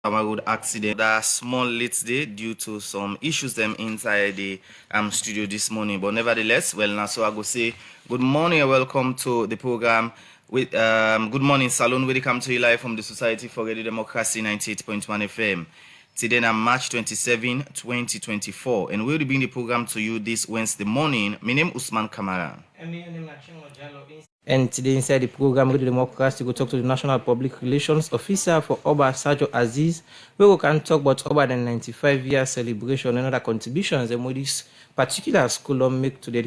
road accident. That small late day due to some issues them inside the studio this morning. But nevertheless, well now so I go say good morning and welcome to the program with good morning Salon. Welcome to you live from the Society for Radio Democracy 98.1 FM. Today on March 27, 2024, and we'll be bringing the program to you this Wednesday morning. My name is Usman Kamara. And today inside the program, Radio Democracy, we talk to the National Public Relations Officer for Oba Sajo Aziz, where we can talk about over the 95-year celebration and other contributions and what this particular school make to the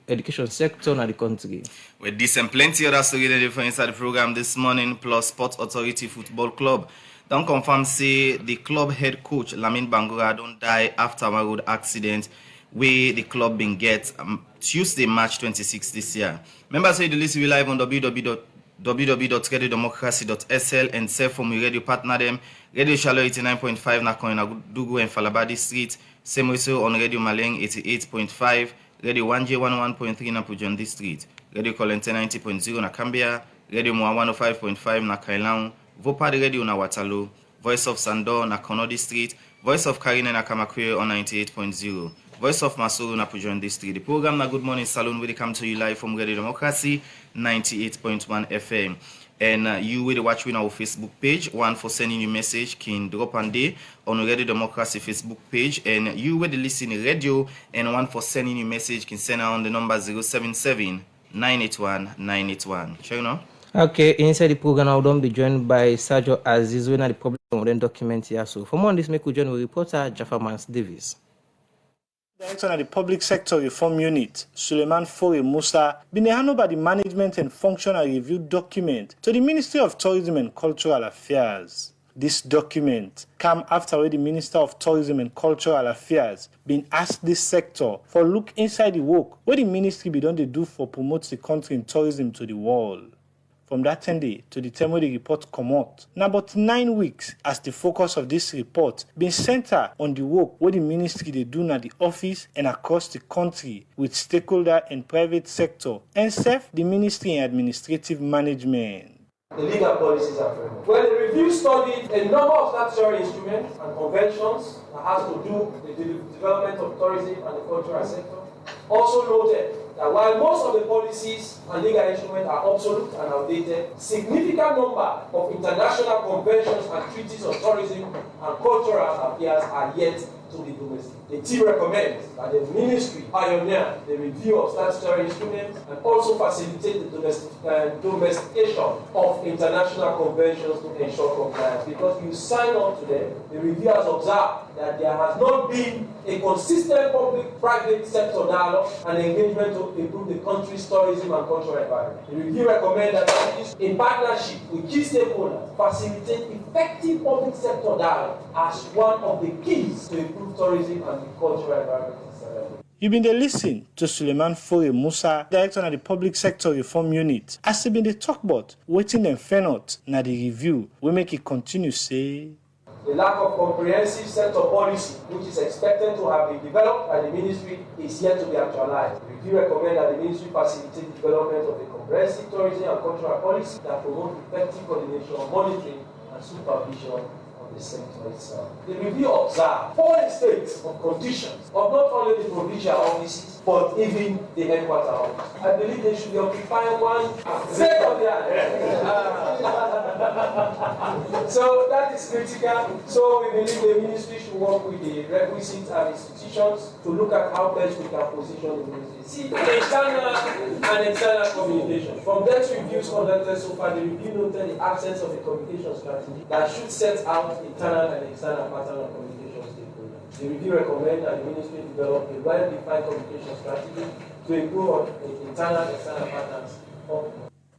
education sector in the country. With this and plenty other stories for inside the program this morning, plus Sports Authority Football Club. Don't confirm say the club head coach Lamin Bangura don't die after a road accident where the club been get Tuesday, March 26 this year. Members say the list will live on www.radiodemocracy.sl and self from radio partner them. Radio Shallow 89.5 Nakoina Dugu and Falabadi Street. Same also on Radio Maleng 88.5, Radio 1J 11.3 na Pujondi Street, Radio Colente 90.0 na Cambia, Radio Moa 105.5 na Kailaun, Vopad Radio na Waterloo, Voice of Sandor na Konodi Street, Voice of Karine na Kamakwe on 98.0, Voice of Masuru na Pujondi Street. The program na Good Morning Saloon will come to you live from Radio Democracy 98.1 FM. And you will watch on our Facebook page. One for sending you message can drop on day on Radio Democracy Facebook page. And you will listen radio. And one for sending you message can send on the number 077-981-981. Sure you know? Okay, inside the program, I will be joined by Sajo Aziz, when the public document here. So for more on this, make we join with reporter Jaffa Mans Davis. Director of the Public Sector Reform Unit, Suleiman Fore Musa, been handed by the Management and Functional Review document to the Ministry of Tourism and Cultural Affairs. This document came after the Minister of Tourism and Cultural Affairs been asked this sector for look inside the work what the ministry be done to do for promote the country in tourism to the world. From that 10 day to the time when the report come out. Now about 9 weeks as the focus of this report been centered on the work what the ministry they do at the office and across the country with stakeholder and private sector and serve the ministry and administrative management. The legal policies are framework. Well, the review studied a number of statutory instruments and conventions that has to do with the development of tourism and the cultural sector. Also noted that while most of the policies and legal instruments are obsolete and outdated, significant number of international conventions and treaties on tourism and cultural affairs are yet to be domestic. The team recommends that the ministry pioneer the review of statutory instruments and also facilitate the domestication of international conventions to ensure compliance. Because you sign up to them, the review has observed that there has not been a consistent public-private sector dialogue and engagement to improve the country's tourism and cultural environment. The review recommends that in partnership with key stakeholders, facilitate effective public sector dialogue as one of the keys to improve tourism and the cultural environment. You've been there listening to Suleiman Fore Musa, Director of the Public Sector Reform Unit, as they been the talk about waiting them fair not na the review we make it continue say. The lack of comprehensive sector policy, which is expected to have been developed by the ministry, is yet to be actualized. The review recommends that the ministry facilitate the development of a comprehensive tourism and cultural policy that promote effective coordination, monitoring, and supervision of the sector itself. The review observed 4 states of conditions of not only the provincial offices, but even the headquarters office. I believe they should be occupying one set of their So that is critical. So we believe the ministry should work with the requisites and institutions to look at how best we can position the ministry. See, internal and external communication. From those reviews conducted so far, the review noted the absence of a communication strategy that should set out internal and external pattern of communication stakeholders. The review recommends that the ministry develop a well-defined communication strategy to improve on internal and external patterns of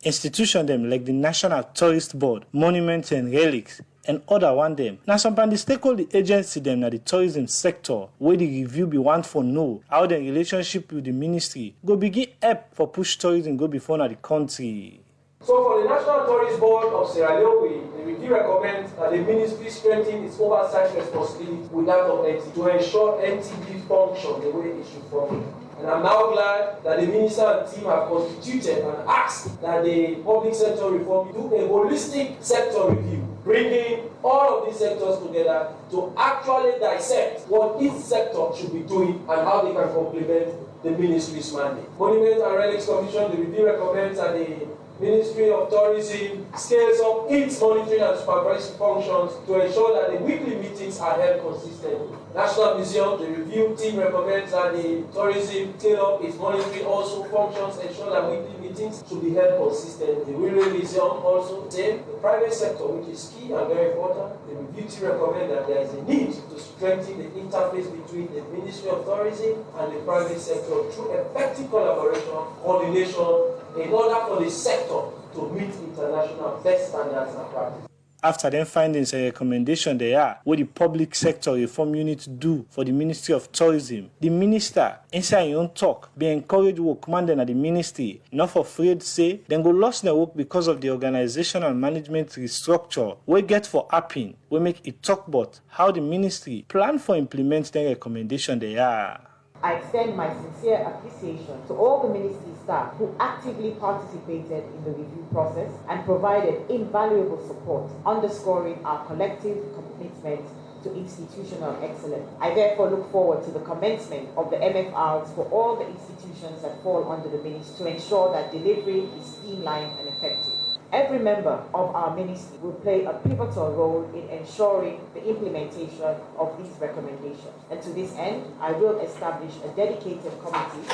Institution them like the National Tourist Board, Monuments and Relics, and other one them. Now some the stakeholder agency them na the tourism sector where the review be want for know how the relationship with the ministry go begin help for push tourism go before na the country. So for the National Tourist Board of Sierra Leone, the review recommends that the ministry strengthen its oversight responsibility with that of NT to ensure NTB function the way it should function. And I'm now glad that the minister and team have constituted and asked that the public sector reform do a holistic sector review, bringing all of these sectors together to actually dissect what each sector should be doing and how they can complement the ministry's mandate. Monuments and Relics Commission, the review recommends that the Ministry of Tourism scales up its monitoring and supervisory functions to ensure that the weekly meetings are held consistently. National Museum, the review team recommends that the tourism scale up its monitoring also functions, ensure that weekly meetings should be held consistently. The Railway Museum also, same. The private sector, which is key and very important, the review team recommends that there is a need to strengthen the interface between the Ministry of Tourism and the private sector through effective collaboration, coordination, in order for the sector to meet international best standards and practices. After them findings and recommendations they are what the public sector reform unit do for the Ministry of Tourism, the minister inside his own talk be encourage workmen at the ministry not afraid say then go lost their work because of the organizational management restructure we get for happen we make it talk about how the ministry plan for implement the recommendation they are. I extend my sincere appreciation to all the ministry staff who actively participated in the review process and provided invaluable support, underscoring our collective commitment to institutional excellence. I therefore look forward to the commencement of the MFRs for all the institutions that fall under the ministry to ensure that delivery is streamlined and effective. Every member of our ministry will play a pivotal role in ensuring the implementation of these recommendations. And to this end, I will establish a dedicated committee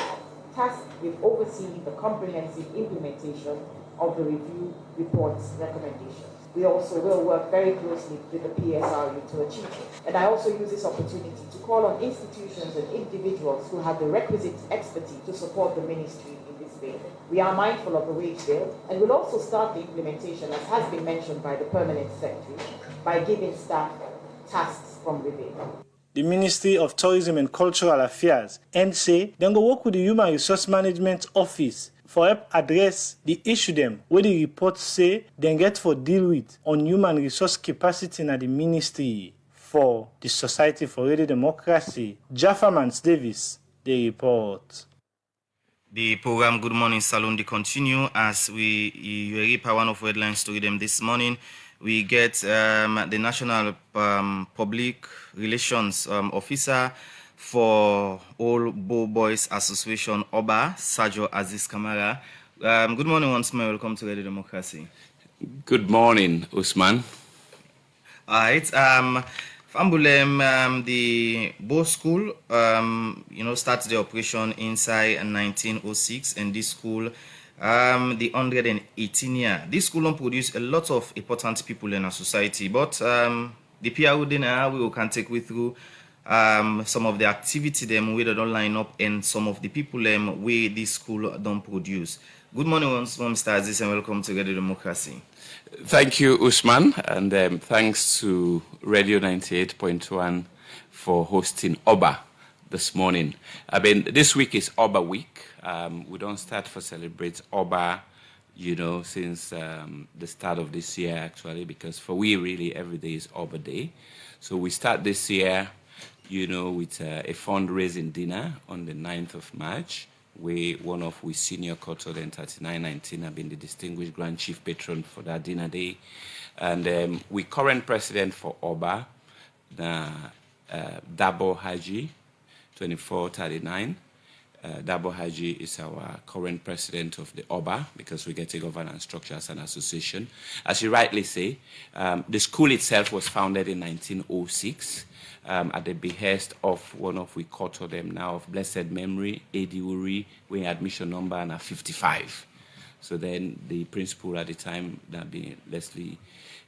tasked with overseeing the comprehensive implementation of the review report's recommendations. We also will work very closely with the PSRU to achieve it. And I also use this opportunity to call on institutions and individuals who have the requisite expertise to support the ministry in this vein. We are mindful of the wage bill and will also start the implementation, as has been mentioned by the Permanent Secretary, by giving staff tasks from within. The Ministry of Tourism and Cultural Affairs and say then go work with the Human Resource Management Office for help address the issue them where the report say then get for deal with on human resource capacity in the ministry. For the Society for Radio Democracy, Jaffa Mans Davis, the report. The program Good Morning Saloon they continue as you reap one of headlines to them this morning. We get the National Public Relations Officer for All Bo Boys Association, Oba, Sergio Aziz Kamara. Good morning once more. Welcome to Radio Democracy. Good morning, Usman. All right. Fambulem, the Bo School, starts the operation inside 1906, and this school, the 118 year. This school produce a lot of important people in our society, but the PRU dinner we can take you through some of the activity them we don't line up and some of the people we this school don't produce. Good morning once more, Mr. Aziz, and welcome to Radio Democracy. Thank you, Usman, and thanks to Radio 98.1 for hosting Oba this morning. I mean, this week is Oba week. We don't start for celebrate Oba, since the start of this year, actually, because for we really every day is Oba Day. So we start this year, with a fundraising dinner on the 9th of March. One of we senior quarter in 3919 have been the distinguished Grand Chief Patron for that dinner day. And we current president for Oba, Dabo Haji, 2439. Dabo Haji is our current president of the Oba because we get a governance structure as an association. As you rightly say, the school itself was founded in 1906. At the behest of one of we quarter them now of blessed memory, Adi Uri, we admission number and 55. So then the principal at the time, that being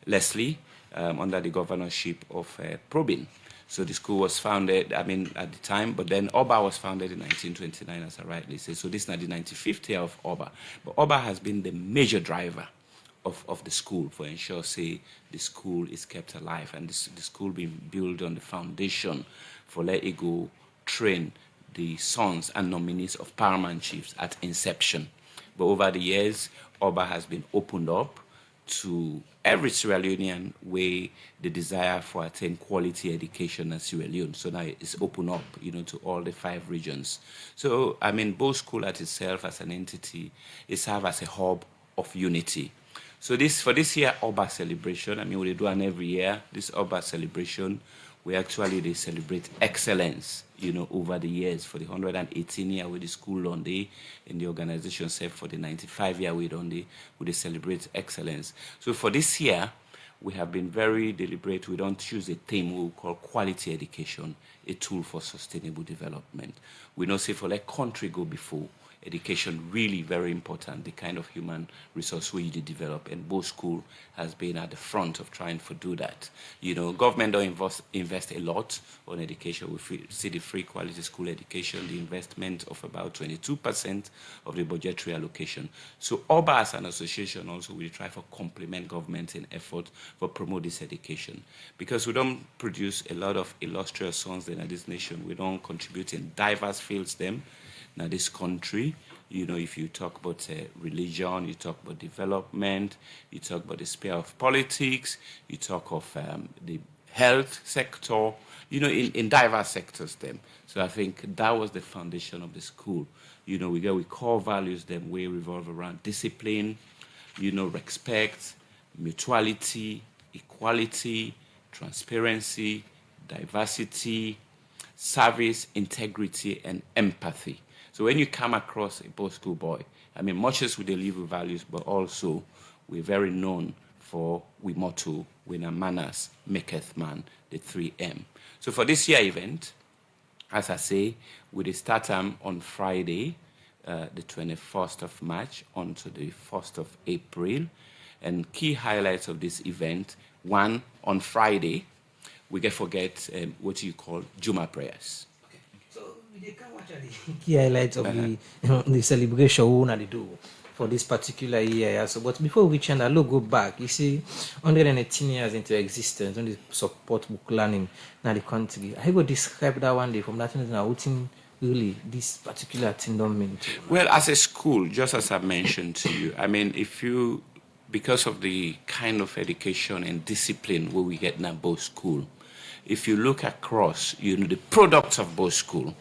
Leslie, under the governorship of Probin. So the school was founded, at the time, but then Oba was founded in 1929, as I rightly say. So this is not the 95th year of Oba. But Oba has been the major driver of the school for ensure, say, the school is kept alive and the school being built on the foundation for let it go train the sons and nominees of paramount chiefs at inception. But over the years, Oba has been opened up to every Sierra Leonean way the desire for attain quality education at Sierra Leone. So now it's open up, to all the 5 regions. So, Bo School at itself as an entity, it serves as a hub of unity. So for this year Oba celebration, I mean, we do one every year. This Oba celebration, they celebrate excellence, over the years. For the 118 year with the school on day, in the organization said for the 95 year with on day, we celebrate excellence. So for this year, we have been very deliberate. We don't choose a theme we call quality education, a tool for sustainable development. We don't say for let country go before. Education really very important, the kind of human resource we develop, and both school has been at the front of trying to do that. Government don't invest a lot on education. We see the free quality school education, the investment of about 22% of the budgetary allocation. So OBA as an association also will try for complement government in effort for promote this education, because we don't produce a lot of illustrious sons in this nation. We don't contribute in diverse fields them. Now, this country, if you talk about religion, you talk about development, you talk about the sphere of politics, you talk of the health sector, in diverse sectors them. So I think that was the foundation of the school. We core values them, we revolve around discipline, respect, mutuality, equality, transparency, diversity, service, integrity, and empathy. So when you come across a post school boy, I mean, much as we deliver values, but also we're very known for we motto, when a manners maketh man, the 3M. So for this year event, as I say, we start on Friday, the 21st of March, on to the 1st of April. And key highlights of this event, one, on Friday, we get forget what you call Juma prayers. They can watch the key highlights of the celebration we want to do for this particular year. So, but before we change, I'll go back. You see, 118 years into existence, on the support book learning in the country. I will describe that one day from that thing really this particular thing don't mean. Well, as a school, just as I mentioned to you, I mean, because of the kind of education and discipline where we get in both school, if you look across, the products of both school,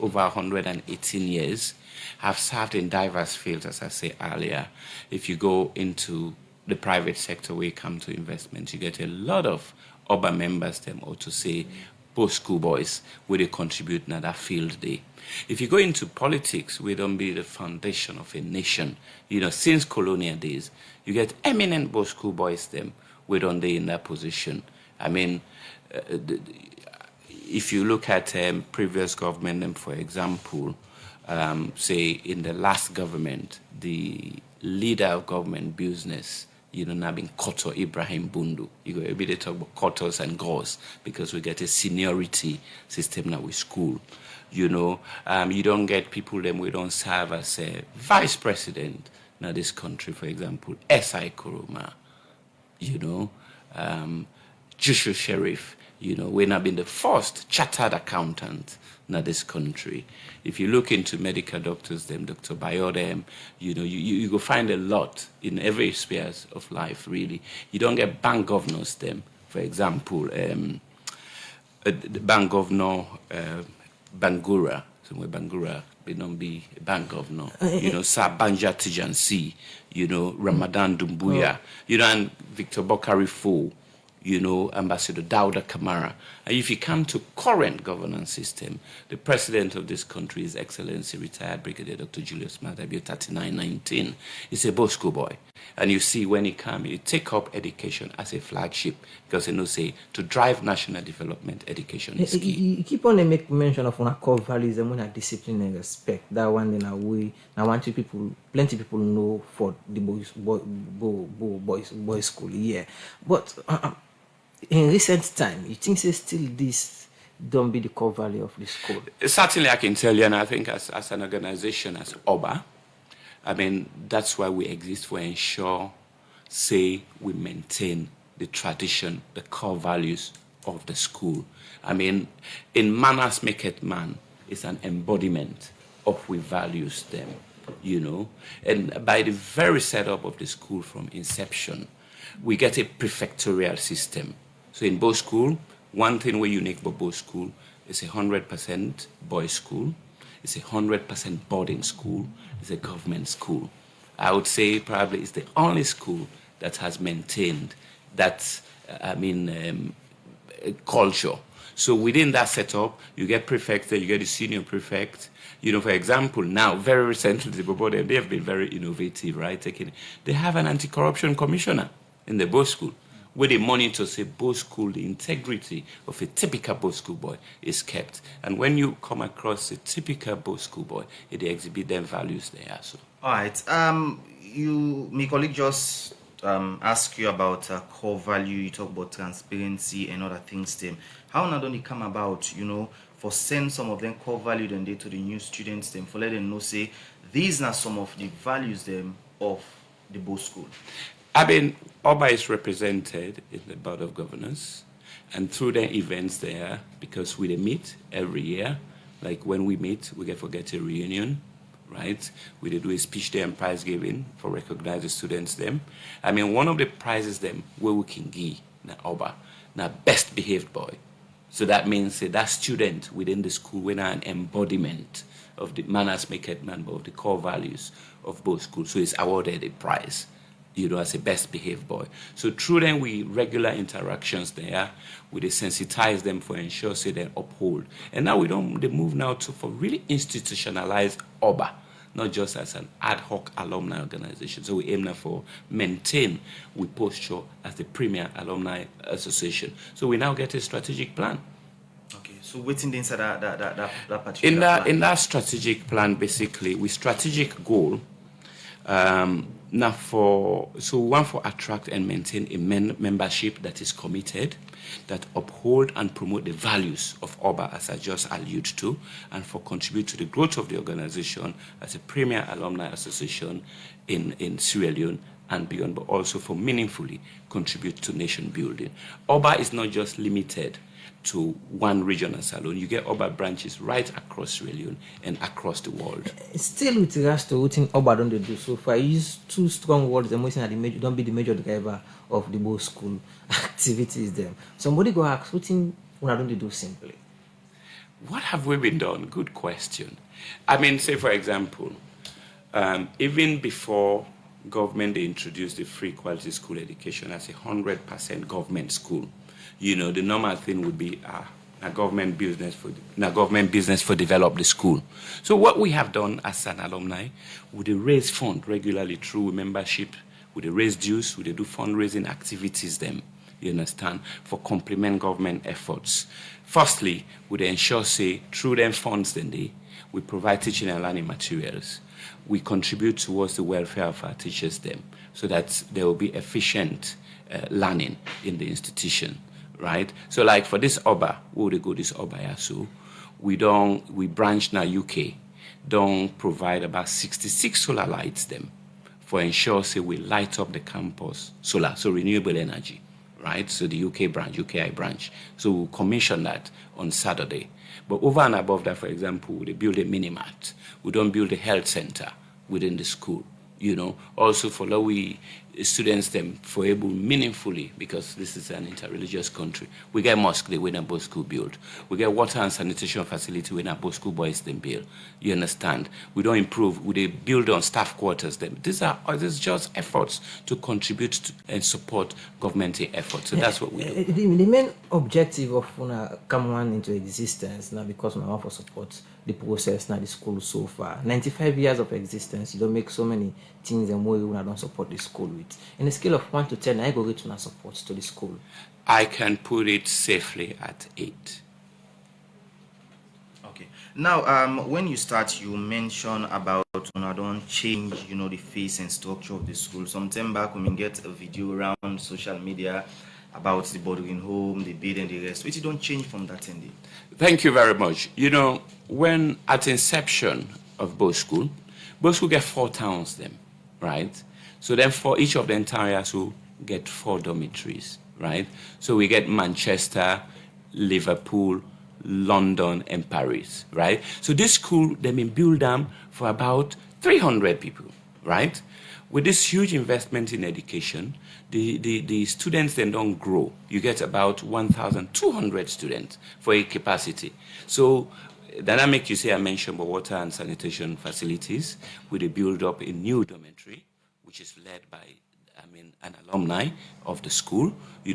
over 118 years, have served in diverse fields, as I said earlier. If you go into the private sector where you come to investment, you get a lot of urban members, or to say both school boys, where they contribute in that field there. If you go into politics, we don't be the foundation of a nation. Since colonial days, you get eminent both school boys, we don't be in that position. I mean, if you look at previous government, for example, say in the last government, the leader of government business, now being Koto Ibrahim Bundu. You go every day talk about Kotos and Gors because we get a seniority system now with school. You don't get people we don't serve as a vice president now this country, for example, S.I. Kuruma, Jushu Sheriff. We've not been the first chartered accountant in this country. If you look into medical doctors, Dr. Bayo, you go find a lot in every sphere of life, really. You don't get bank governors, for example, the bank governor, Bangura, somewhere Bangura, they don't be a bank governor. Sir Banja Tijansi, Ramadan Dumbuya, and Victor Bokari Fo. Ambassador Dauda Kamara. And if you come to current governance system, the president of this country is Excellency retired Brigadier Dr. Julius Madabio 3919. He's a Bosco boy. And you see when he comes, he take up education as a flagship because say to drive national development, education is key. You keep on make mention of our core values and when discipline and respect. That one in a way. I want plenty people know for the boys school, yeah. But in recent time, you think still this don't be the core value of the school? Certainly I can tell you, and I think as an organization, as OBA, I mean, that's why we exist, for ensure, we maintain the tradition, the core values of the school. I mean, in manners maketh man is an embodiment of we values them, And by the very setup of the school from inception, we get a prefectorial system. So in both school, one thing we're unique about both school is 100% boys' school, it's 100% boarding school, it's a government school. I would say probably it's the only school that has maintained that, culture. So within that setup, you get prefects, you get the senior prefect. You know, for example, now, very recently, they have been very innovative, right? They have an anti-corruption commissioner in the Bo School, where they monitor, say, Bo School, the integrity of a typical Bo School boy is kept. And when you come across a typical Bo School boy, they exhibit them values there. So. All right. My colleague just asked you about core value. You talk about transparency and other things. Them. How not only come about, for send some of them core value then they to the new students, them for let them know say these are some of the values them of the Bo School. Oba is represented in the Board of Governors, and through the events there, because we meet every year, like when we meet, we get a reunion, right? We do a speech there and prize giving for recognize the students them. One of the prizes them where we can give na Oba, na best behaved boy. So that means that student within the school when an embodiment of the manners make it man, of the core values of both schools. So it's awarded a prize, as a best behaved boy. So through them, we regular interactions there, we sensitize them for ensure say they uphold. And now they move now for really institutionalized Oba, not just as an ad hoc alumni organization. So we aim now for maintain we posture as the premier alumni association. So we now get a strategic plan. Okay, so what's inside that particular plan? In that strategic plan, basically, we strategic goal. Now one for attract and maintain a membership that is committed, that uphold and promote the values of Oba, as I just alluded to, and for contribute to the growth of the organization as a premier alumni association in Sierra Leone and beyond, but also for meaningfully contribute to nation building. Oba is not just limited to one region as alone. You get Oba branches right across Sierra Leone and across the world. Still with regards to what Oba don't do so far, use two strong words, don't be the major driver of the Bo School activities there. Somebody go ask, what don't they do simply? What have we been done? Good question. Say for example, even before government they introduced the free quality school education as a 100% government school. The normal thing would be a government business for develop the school. So what we have done as an alumni, we raise funds regularly through membership, we raise dues, we do fundraising activities them, you understand, for complement government efforts. Firstly, we ensure say through them funds then we provide teaching and learning materials. We contribute towards the welfare of our teachers them so that there will be efficient learning in the institution. Right, so like for this Oba, where they go this Oba, so we branch now UK, don't provide about 66 solar lights them for ensure say we light up the campus solar, so renewable energy, right? So the UKI branch. So we'll commission that on Saturday. But over and above that, for example, they build a mini-mart. We don't build a health center within the school. Also for we students them for able meaningfully, because this is an interreligious country. We get mosque they when a Bo School build. We get water and sanitation facility when a Bo School boys them build. You understand? We don't improve. We build on staff quarters them. These are just efforts to contribute to and support government efforts. So that's what we do. The main objective of come one into existence now because we want to support the process now the school so far. 95 years of existence, you don't make so many things and more you don't support the school with. In a scale of 1 to 10, I go rate on support to the school. I can put it safely at 8. Okay. Now, when you start, you mention about don't change, the face and structure of the school. Some time back, we get a video around social media about the boarding home, the bed, and the rest, which you don't change from that ending. Thank you very much. When at inception of Bo School get 4 towns then, right? So then for each of the entire school get 4 dormitories, right? So we get Manchester, Liverpool, London, and Paris, right? So this school, they've been built for about 300 people, right? With this huge investment in education, the students then don't grow. You get about 1,200 students for a capacity. So dynamic, I mentioned about water and sanitation facilities, with a build up a new dormitory, which is led by an alumni of the school. We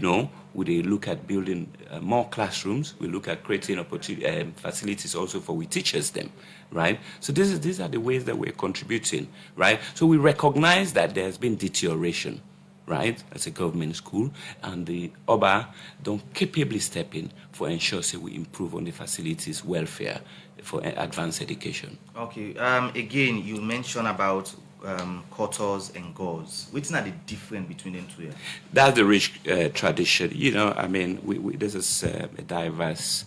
look at building more classrooms. We look at creating opportunity facilities also for we teachers them, right? So these are the ways that we're contributing, right? So we recognize that there has been deterioration, right, as a government school, and the Oba don't capably step in for ensure say we improve on the facilities welfare for advanced education. Okay. Again, you mentioned about quarters and gauze. Which are the difference between them two? That's the rich tradition. This is a diverse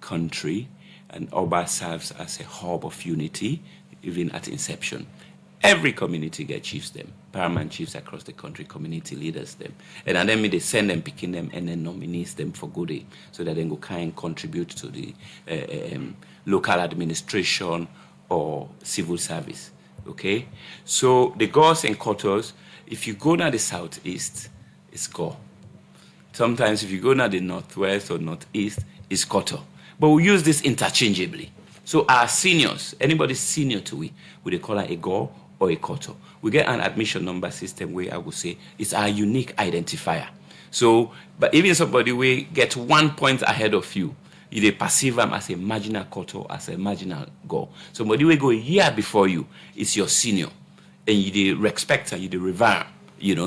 country, and Oba serves as a hub of unity, even at inception. Every community get chiefs them, paramount chiefs across the country, community leaders them. And then they send them, picking them, and then nominees them for good day, so that they go kind contribute to the local administration or civil service. Okay? So the gauze and quarters, if you go now the southeast, it's go. Sometimes if you go now the northwest or northeast, it's quarter. But we use this interchangeably. So our seniors, anybody senior to we they call it a go or a quarter. We get an admission number system where I would say it's our unique identifier. So, but even somebody we get 1 point ahead of you, they perceive them as a marginal quarter, as a marginal go. Somebody will go a year before you, it's your senior, and you respect and you revere.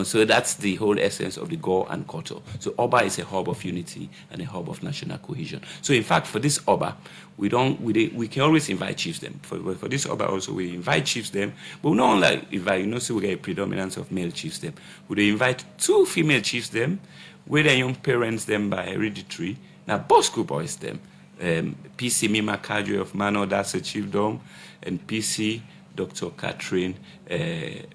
So that's the whole essence of the go and quarter. So Oba is a hub of unity and a hub of national cohesion. So in fact, for this Oba, we can always invite chiefs them. For this Oba also, we invite chiefs them, but we not only invite, so we get a predominance of male chiefs them. We invite 2 female chiefs them, where their young parents them by hereditary. Now both school boys them, PC Mima Kadri of Mano, that's a chiefdom, and PC Dr. Catherine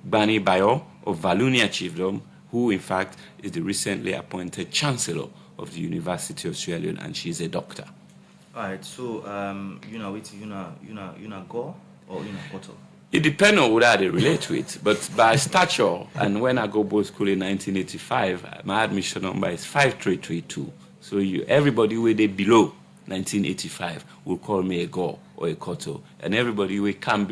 Bani Bayo of Valunia Chiefdom, who in fact is the recently appointed Chancellor of the University of Sierra Leone, and she's a doctor. All right, so you go or quarter? It depends on what they relate to it, but by stature, and when I go both school in 1985, my admission number is 5332. So everybody where they below 1985 will call me a go or a koto, and everybody will come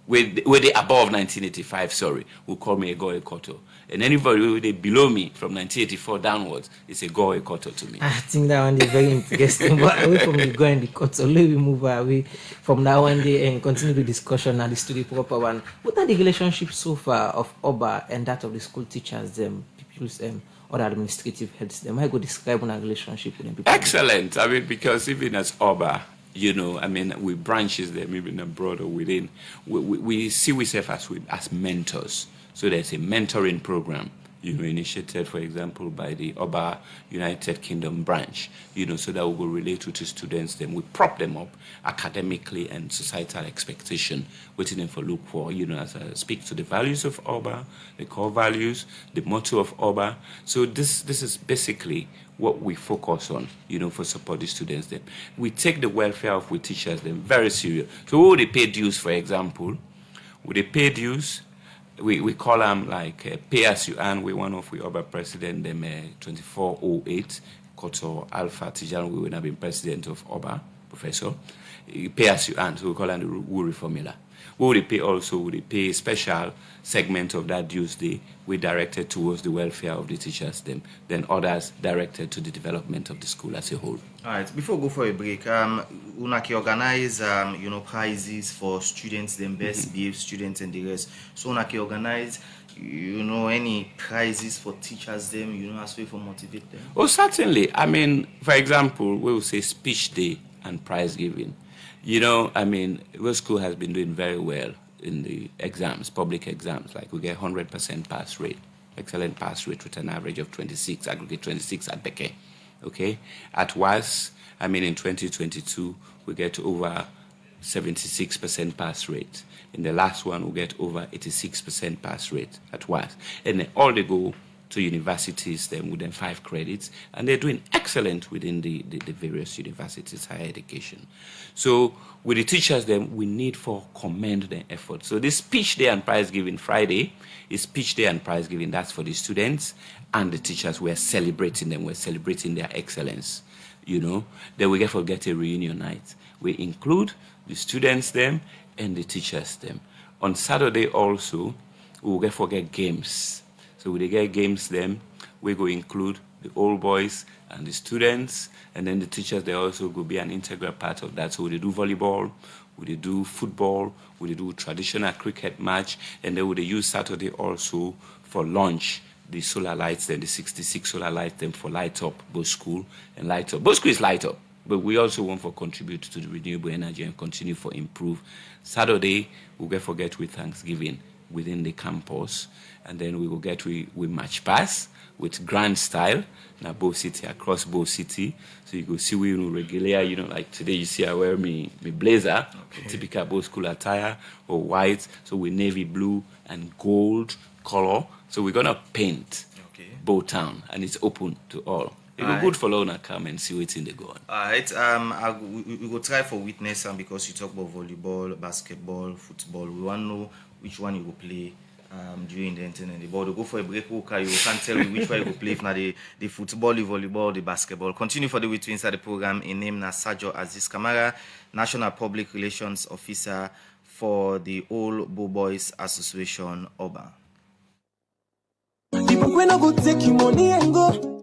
where they above 1985, will call me a go or a koto, and anybody where they below me from 1984 downwards is a go or a koto to me. I think that one is very interesting. But away from the go and the koto, let me move away from that one day and continue the discussion and the proper one. What are the relationships so far of Oba and that of the school teachers, them, pupils, or administrative heads? Them, I go describe one relationship with them. Excellent. Because even as Oba, we branches them even abroad or within. We see ourselves as mentors. So there's a mentoring program, initiated, for example, by the Oba United Kingdom branch, so that we will relate to students. Then we prop them up academically and societal expectation, waiting them for look for, as I speak to the values of Oba, the core values, the motto of Oba. So this is basically what we focus on, for support the students. Then we take the welfare of we teachers them very serious. So who they pay dues, for example, would they pay dues? We call them like pay as you earn. We one of we Oba president them 2408 Koto Alpha Tijan. We would have been president of Oba, professor. Pay as you earn. So we call them the Wuri formula. We would pay also, would pay a special segment of that dues day we directed towards the welfare of the teachers, then others directed to the development of the school as a whole. All right, before we go for a break, Unaki organize prizes for students, the best behaved students and the rest. So Unaki organize any prizes for teachers them, as way for motivate them? Oh, certainly. For example, we will say speech day and prize giving. Our school has been doing very well in the exams, public exams. Like we get 100% pass rate, excellent pass rate with an average of 26, aggregate 26 at Beke. Okay? At WAS, in 2022, we get over 76% pass rate. In the last one, we get over 86% pass rate at WAS. And then all they go to universities then within 5 credits, and they're doing excellent within the various universities, higher education. So with the teachers then, we need for commend their effort. So this speech day and prize giving Friday is speech day and prize giving. That's for the students and the teachers. We're celebrating them. We're celebrating their excellence. Then we get a reunion night. We include the students them and the teachers them. On Saturday also, we will get games. So we get games them, we go include the old boys and the students, and then the teachers, they also will be an integral part of that. So we do volleyball, we do football, we do traditional cricket match, and then we use Saturday also for lunch. The solar lights, then the 66 solar lights, then for light up both school and light up. Both school is light up, but we also want to contribute to the renewable energy and continue for improve. Saturday, we'll get forget with Thanksgiving within the campus, and then we will get we match pass with grand style now both city across both city. So you go see we regular, like today you see I wear me blazer, typical both school attire or white, so with navy blue and gold color. So we're gonna paint both town, and it's open to all. It will be good for Leone come and see what's in the go on. Alright, we will try for witness, and because you talk about volleyball, basketball, football, we want to know which one you will play during the internet. The ball, go for a break, you can't tell me which one you will play, if not the football, the volleyball, the basketball. Continue for the way to inside the program. In name na Sergio Aziz Kamara, National Public Relations Officer for the All Bo Boys Association, Oba.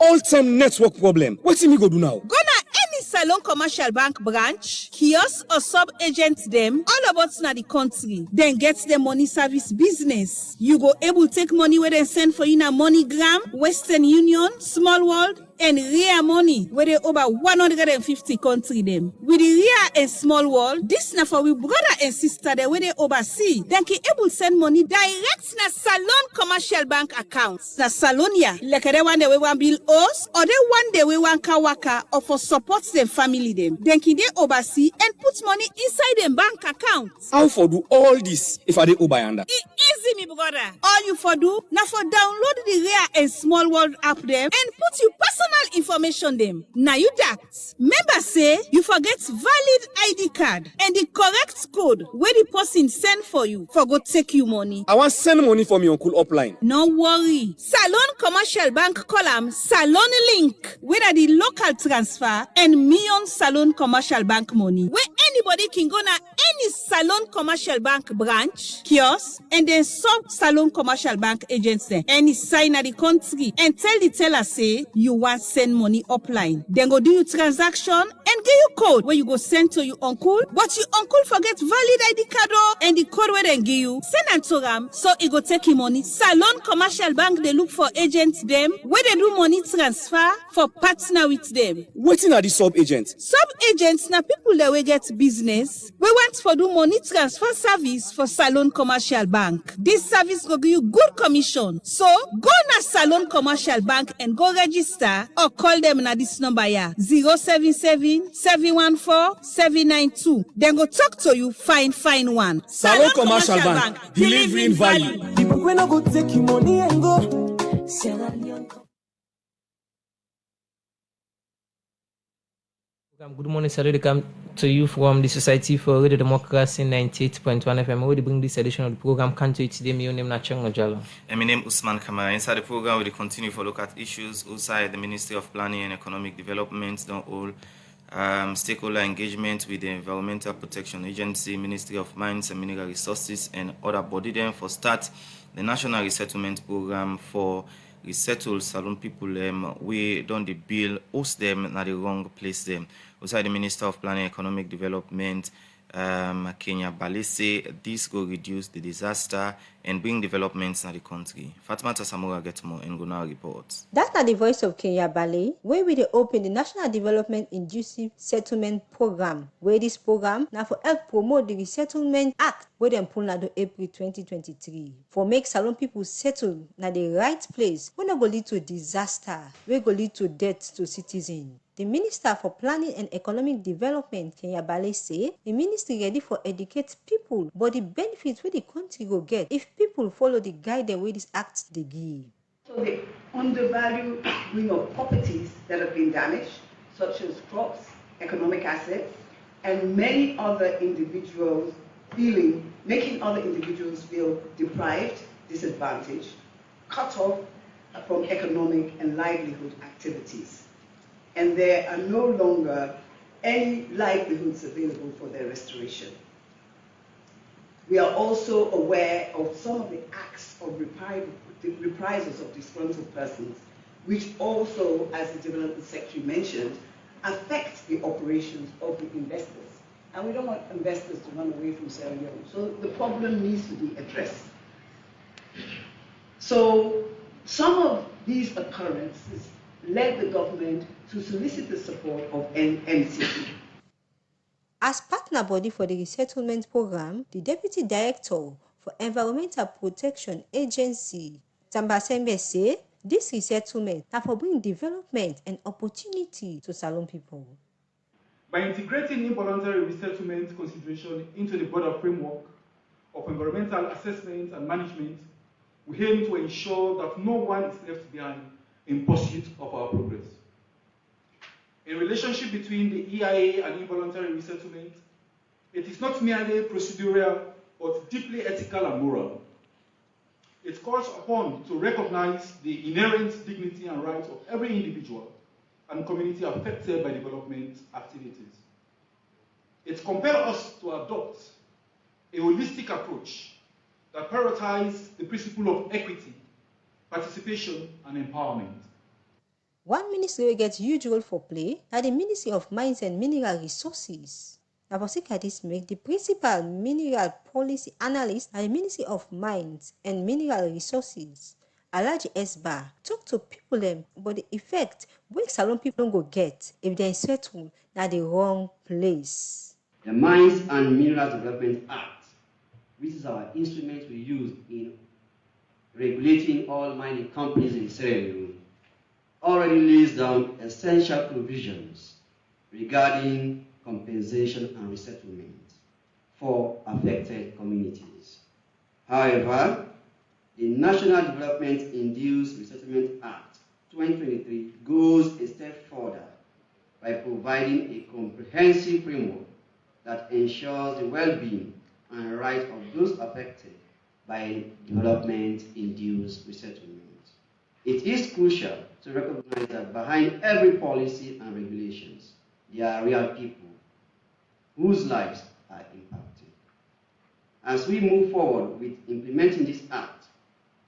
All-time network problem. What's me go do now? Go na any Salon Commercial Bank branch, kiosk or sub-agent them, all about na the country. Then get the money service business. You go able take money where they send for you na MoneyGram, Western Union, Small World, and Ria Money, where they over 150 country them. With the Ria and Small World, this na for we brother and sister there where they oversee. Then can able send money direct na Salon Commercial Bank accounts. Na Salonia, like they one day we want bill us, or they one day we want kawaka, or for support them family them. Then can they oversee and put money inside them bank accounts. How for do all this if I dey Obayanda? Easy, me brother. All you for do, now for download the Rare and Small World app them and put your personal information them. Now you that. Member say you forget valid ID card and the correct code where the person send for you for go take you money. I want send money from your uncle upline. No worry. Salon Commercial Bank column Salon Link, where the local transfer and Million Salon Commercial Bank money, where anybody can go na any Salon Commercial Bank branch, kiosk, and then sub Salon Commercial Bank agents there. Any sign at the country and tell the teller say you want send money upline. Then go do your transaction and give you code where you go send to your uncle. But your uncle forget valid ID card and the code where they give you. Send and to them so it go take you money. Salon Commercial Bank they look for agents them where they do money transfer for partner with them. Waiting at the sub agent. Sub agents na people that will get business. We want for do money transfer service for Salon Commercial Bank. This service will give you good commission. So go na Salon Commercial Bank and go register or call them na this number here 077-714-792. Then go talk to you fine one. Salon Commercial Bank, delivering value. People when I go take you money and go. Good morning, sir. Come to you from the Society for Radio Democracy 98.1 FM. We bring this edition of the program. Can't you today? My name is Nachengo Jalo. And my name is Usman Kamara. Inside the program, we will continue to look at issues outside the Ministry of Planning and Economic Development, don't all stakeholder engagement with the Environmental Protection Agency, Ministry of Mines and Mineral Resources, and other body. Then for start, the National Resettlement Program for resettle Salon people. We don't the bill host them na the wrong place them. Outside the Minister of Planning and Economic Development, Kenya Bale say this will reduce the disaster and bring developments in the country. Fatma Tasamura get more and go now reports. That's not the voice of Kenya Bale, where we open the National Development Inclusive Settlement Program, where this program now for help promote the Resettlement Act, where them pull na to April 2023. For make Salon people settle na the right place, we not go lead to disaster, we go lead to death to citizens. The Minister for Planning and Economic Development, Kenya Bale, say the ministry ready for educate people, but the benefits where the country will get if people follow the guidance where this act they give. So the undervaluing of properties that have been damaged, such as crops, economic assets, and many other individuals making other individuals feel deprived, disadvantaged, cut off from economic and livelihood activities. And there are no longer any livelihoods available for their restoration. We are also aware of some of the acts of reprisals of disgruntled persons, which also, as the Development Secretary mentioned, affect the operations of the investors. And we don't want investors to run away from Sierra Leone. So the problem needs to be addressed. So some of these occurrences led the government to solicit the support of MCC. As partner body for the resettlement program, the Deputy Director for Environmental Protection Agency, Tambasembe, say this resettlement has for bring development and opportunity to Salone people. By integrating involuntary resettlement consideration into the broader framework of environmental assessment and management, we aim to ensure that no one is left behind in pursuit of our progress. In relationship between the EIA and involuntary resettlement, it is not merely procedural, but deeply ethical and moral. It calls upon to recognize the inherent dignity and rights of every individual and community affected by development activities. It compels us to adopt a holistic approach that prioritizes the principle of equity, participation, and empowerment. One ministry will get huge role for play at the Ministry of Mines and Mineral Resources. Now, for this make the principal mineral policy analyst at the Ministry of Mines and Mineral Resources, Alhaji Esba, talk to people them about the effect when Salone people don't go get if they settle at the wrong place. The Mines and Mineral Development Act, which is our instrument we use in regulating all mining companies in Sierra Leone, already lays down essential provisions regarding compensation and resettlement for affected communities. However, the National Development Induced Resettlement Act 2023 goes a step further by providing a comprehensive framework that ensures the well-being and rights of those affected by development-induced resettlement. It is crucial to recognize that behind every policy and regulations, there are real people whose lives are impacted. As we move forward with implementing this act,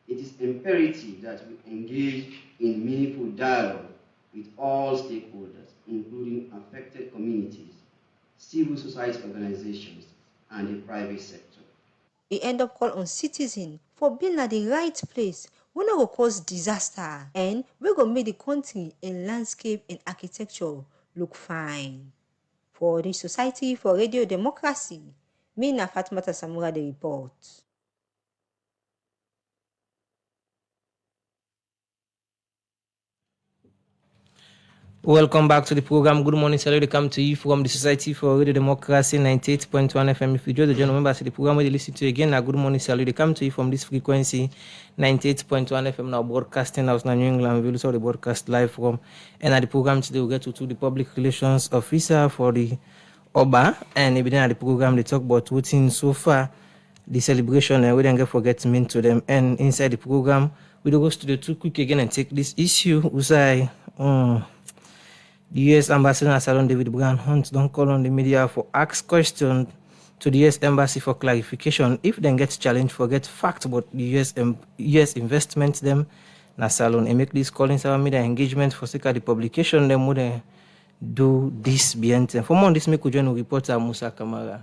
it is imperative that we engage in meaningful dialogue with all stakeholders, including affected communities, civil society organizations, and the private sector. We end up call on citizens for being at the right place. We not go cause disaster, and we go make the country in landscape and architecture look fine. For the Society for Radio Democracy, me na Fatmata Samura the report. Welcome back to the program. Good morning, salute. Come to you from the Society for Radio Democracy 98.1 FM. If you join the general members of the program, we listen to you again. Now, good morning, salute. They come to you from this frequency 98.1 FM. Now, broadcasting house now New England. We also the broadcast live from. And at the program today, we get to the public relations officer for the Oba. And even at the program, they talk about what's in so far the celebration, and we don't forget mean to them. And inside the program, we do go to the too quick again and take this issue. Usai. The U.S. Ambassador Salone David Brown Hunt don't call on the media for ask questions to the U.S. Embassy for clarification. If they get challenged, forget fact about the U.S. investment them na Salone and make this calling our media engagement for sake of the publication. Them would do this beyond. For more on this, make join reporter Musa Kamara.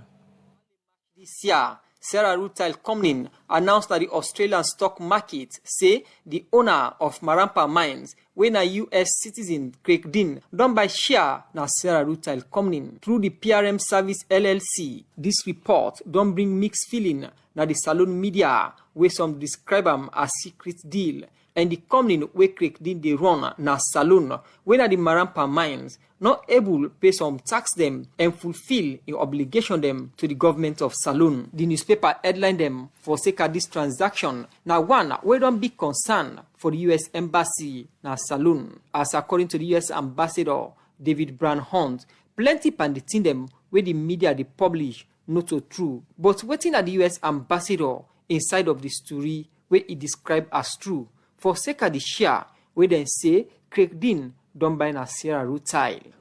This year, Sarah Rutal Comlin announced that the Australian stock market say the owner of Marampa Mines, when a U.S. citizen Craig Dean, done by share na Sarah Rutal Comlin through the PRM Service LLC. This report don't bring mixed feeling na the Salone media, where some describe them as secret deal, and the Comlin where Craig Dean they run na Salone, when the Marampa Mines not able to pay some tax them and fulfill the obligation them to the government of Salone. The newspaper headline them for sake of this transaction. Now one, we don't be concerned for the U.S. Embassy na Salone. As according to the U.S. Ambassador David Brown Hunt, plenty panditin them where the media they publish not so true. But waiting at the U.S. Ambassador inside of the story where it described as true. For sake of the share, where they say Craig Dean done by Nasira Rutile.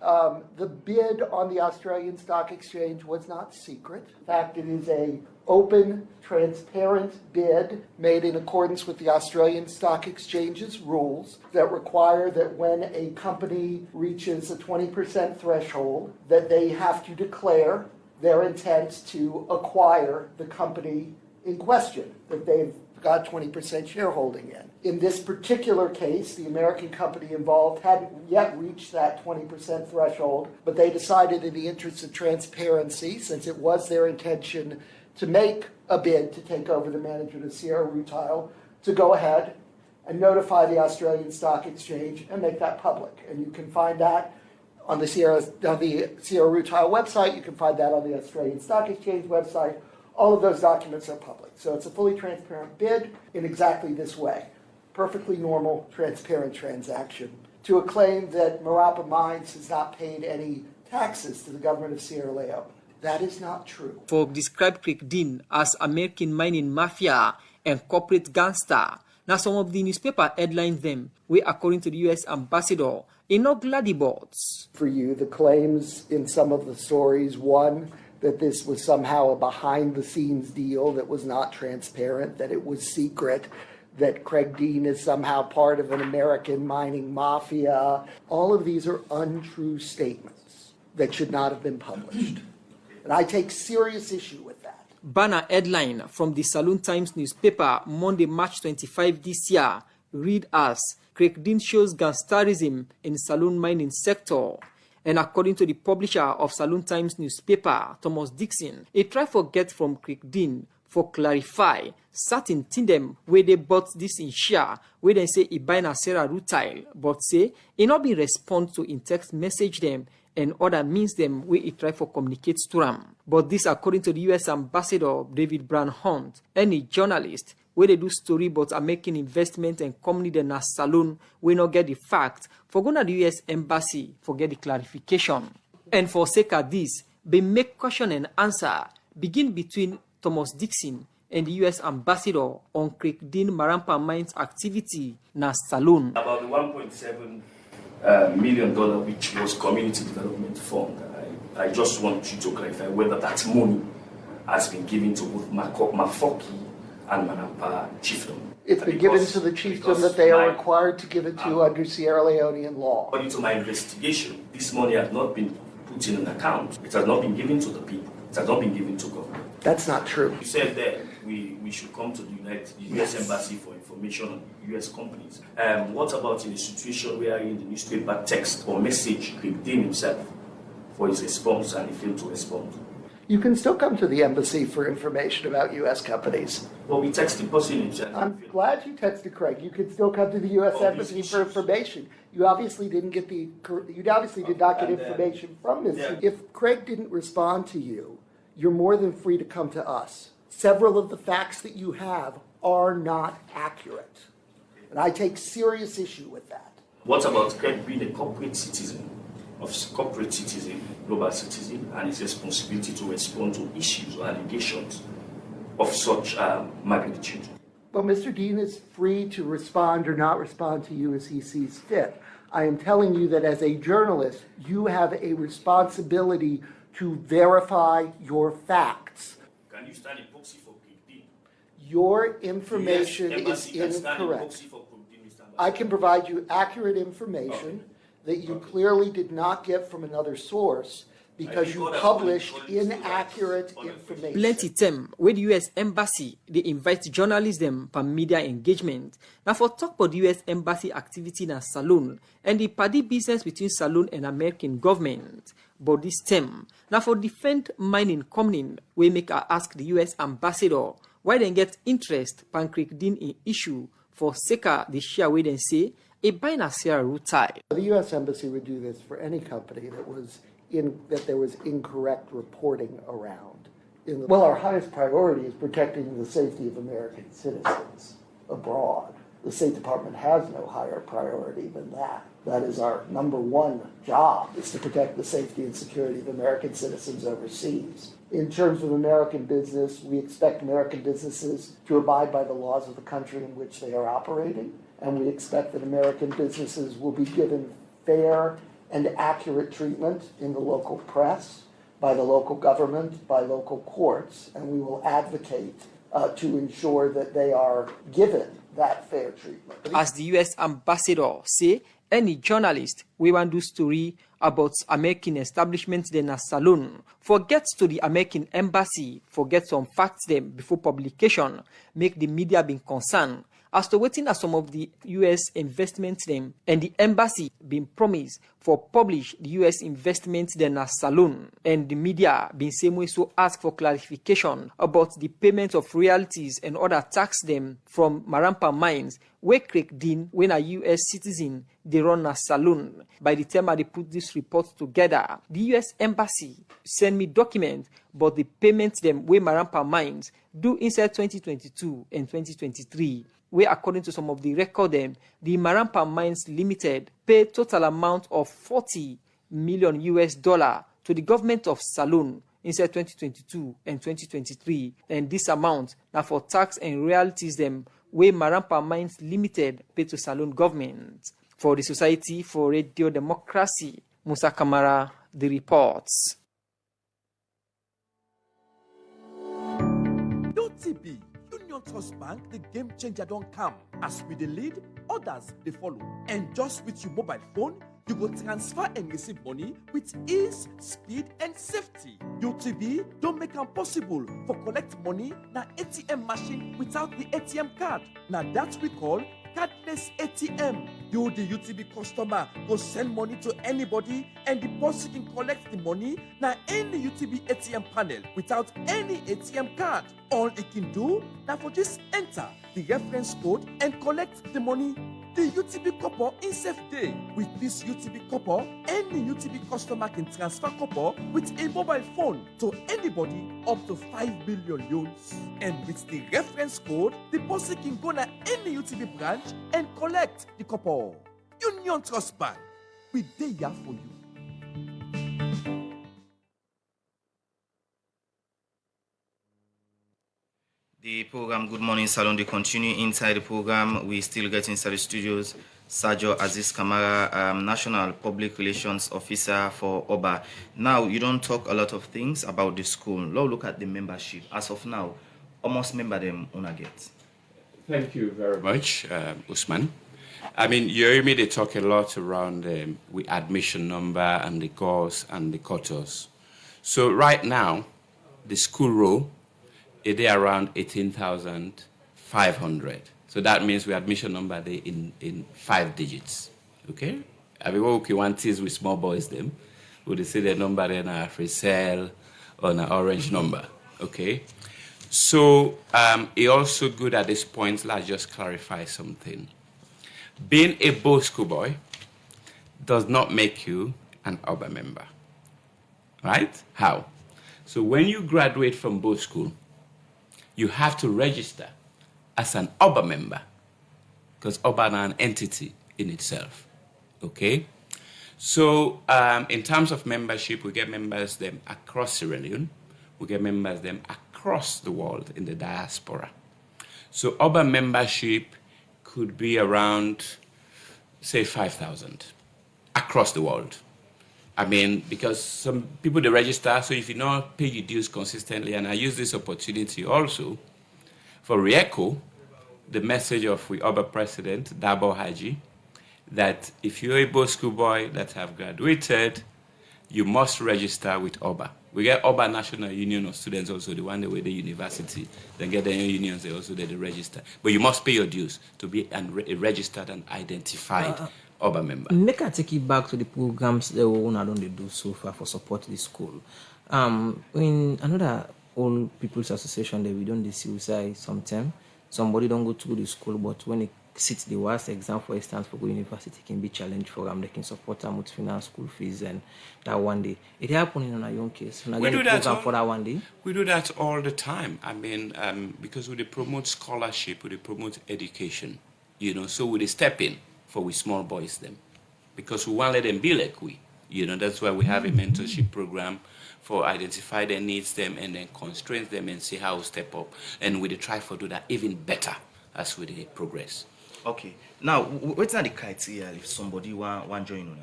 The bid on the Australian Stock Exchange was not secret. In fact, it is an open, transparent bid made in accordance with the Australian Stock Exchange's rules that require that when a company reaches a 20% threshold, that they have to declare their intent to acquire the company in question that they've got 20% shareholding in. In this particular case, the American company involved hadn't yet reached that 20% threshold, but they decided in the interest of transparency, since it was their intention to make a bid to take over the management of Sierra Rutile, to go ahead and notify the Australian Stock Exchange and make that public. And you can find that on the Sierra Rutile website, you can find that on the Australian Stock Exchange website. All of those documents are public. So it's a fully transparent bid in exactly this way. Perfectly normal, transparent transaction. To a claim that Marapa Mines has not paid any taxes to the government of Sierra Leone. That is not true. For described Craig Dean as American mining mafia and corporate gangster. Now some of the newspaper headlines them, where according to the U.S. ambassador, in no gladdy boards. For you, the claims in some of the stories, one, that this was somehow a behind-the-scenes deal that was not transparent, that it was secret, that Craig Dean is somehow part of an American mining mafia. All of these are untrue statements that should not have been published. And I take serious issue with that. Banner headline from the Saloon Times newspaper, Monday, March 25 this year, read as, Craig Dean shows gangsterism in saloon mining sector. And according to the publisher of Saloon Times newspaper, Thomas Dixon, he tried to get from Craig Dean for clarify certain things where they bought this in share, where they say he buy Nasira Rutile, but say he not be respond to in text message them and other means them where he try for communicate to them. But this according to the U.S. ambassador David Brown Hunt, any journalist where they do story about American investment and company in a saloon, we not get the fact, for going to the U.S. embassy, for get the clarification. And for sake of this, they make question and answer begin between Thomas Dixon and the U.S. ambassador on Craig Dean Marapa Mines activity na saloon. About the $1.7 million which was community development fund, I just want you to clarify whether that money has been given to both Mafoki and Marapa chiefdom. It's been given to the chiefdom that they are required to give it to under Sierra Leonean law. According to my investigation, this money has not been put in an account. It has not been given to the people. It has not been given to government. That's not true. You said that we should come to the U.S. Embassy for information on U.S. companies. What about in a situation where in the newspaper text or message Craig Dean himself for his response and he failed to respond? You can still come to the embassy for information about U.S. companies. Well, we texted the person himself. I'm glad you texted Craig. You can still come to the U.S. embassy for information. You obviously didn't get you obviously did not get information from this. Yeah. If Craig didn't respond to you, you're more than free to come to us. Several of the facts that you have are not accurate. And I take serious issue with that. What about Craig being a corporate citizen, global citizen, and his responsibility to respond to issues or allegations of such magnitude? Well, Mr. Dean is free to respond or not respond to you as he sees fit. I am telling you that as a journalist, you have a responsibility to verify your facts. Can you stand in proxy for Craig Dean? Your information is incorrect. I can provide you accurate information that you clearly did not get from another source because you published inaccurate information. Plenty time with the U.S. Embassy, they invite journalists them for media engagement. Now for talk about the U.S. Embassy activity in a saloon and the party business between saloon and American government. But this term, now for defend mining company, we make her ask the U.S. ambassador why they get interest pan Craig Dean in issue for Seka the share way they say a buy Nasira Rutile. The U.S. Embassy would do this for any company that there was incorrect reporting around. Well, our highest priority is protecting the safety of American citizens abroad. The State Department has no higher priority than that. That is our number one job, is to protect the safety and security of American citizens overseas. In terms of American business, we expect American businesses to abide by the laws of the country in which they are operating, and we expect that American businesses will be given fair and accurate treatment in the local press, by the local government, by local courts, and we will advocate to ensure that they are given that fair treatment. As the U.S. ambassador say, any journalist we want do story about American establishment then a salon forgets to the American embassy, forget some facts them before publication, make the media being concerned as to waiting as some of the U.S. investments them and the embassy been promised for publish the U.S. investments then a salon, and the media been same way so ask for clarification about the payment of royalties and other tax them from Marampa mines where Craig Dean when a U.S. citizen they run a saloon. By the time I put this report together, the U.S. embassy send me documents about the payments them where Marampa mines do inside 2022 and 2023. Where according to some of the record them, the Marampa Mines Limited pay total amount of $40 million to the government of Salone inside 2022 and 2023. And this amount now for tax and royalties them where Marampa Mines Limited pay to Salone government. For the Society for Radio Democracy, Musa Kamara, the reports. UTB Union Trust Bank, the game changer don't come. As we the lead, others they follow. And just with your mobile phone, you go transfer and receive money with ease, speed, and safety. UTB don't make it possible for collect money na ATM machine without the ATM card. Now that we call cardless ATM. You, the UTB customer, go send money to anybody and the person can collect the money na any UTB ATM panel without any ATM card. All it can do now for just enter the reference code and collect the money. The UTB copper in safe day. With this UTB copper, any UTB customer can transfer copper with a mobile phone to anybody up to 5 billion loans. And with the reference code, the person can go to any UTB branch and collect the copper. Union Trust Bank, we there for you. The program Good Morning Salon, they continue inside the program. We still get inside the studios. Sergio Aziz Kamara, National Public Relations Officer for OBA. Now, you don't talk a lot of things about the school. Now look at the membership. As of now, almost member them una get. Thank you very much, Usman. I mean, you hear me, they talk a lot around with admission number and the goals and the quotas. So right now, the school roll, it is around 18,500. So that means we admission number there in 5 digits. Okay? I mean, what we want is with small boys them. Would say the number in a free sale on an orange number. Okay? So it also good at this point, let's just clarify something. Being a Bow School boy does not make you an OBA member. Right? How? So when you graduate from Bow School, you have to register as an OBA member because OBA is an entity in itself. Okay? So in terms of membership, we get members them across Sierra Leone. We get members them across the world in the diaspora. So OBA membership could be around, say, 5,000 across the world. I mean, because some people, they register, so if you not pay your dues consistently, and I use this opportunity also for REECO, the message of the OBA president, Dabo Haji, that if you're a Bow School boy that have graduated, you must register with OBA. We get OBA National Union of Students also, the one that with the university, then get the unions, they also they register. But you must pay your dues to be a registered and identified OBA member. Make I take it back to the programs that we don't do so far for support the school. In another old people's association that we don't see suicide sometimes, somebody don't go to the school, but when it sits the worst exam, for instance, for going university can be challenged for them. They can support them with finance, school fees, and that one day. It happened in a young case. We do that for that one day. We do that all the time. I mean, because we promote scholarship, we promote education, you know, so we step in for we small boys them, because we want to let them be like we, you know. That's why we have a mentorship program for identify their needs them and then constrain them and see how we step up, and we try to do that even better as we progress. Okay. Now, what's the criteria if somebody want join you?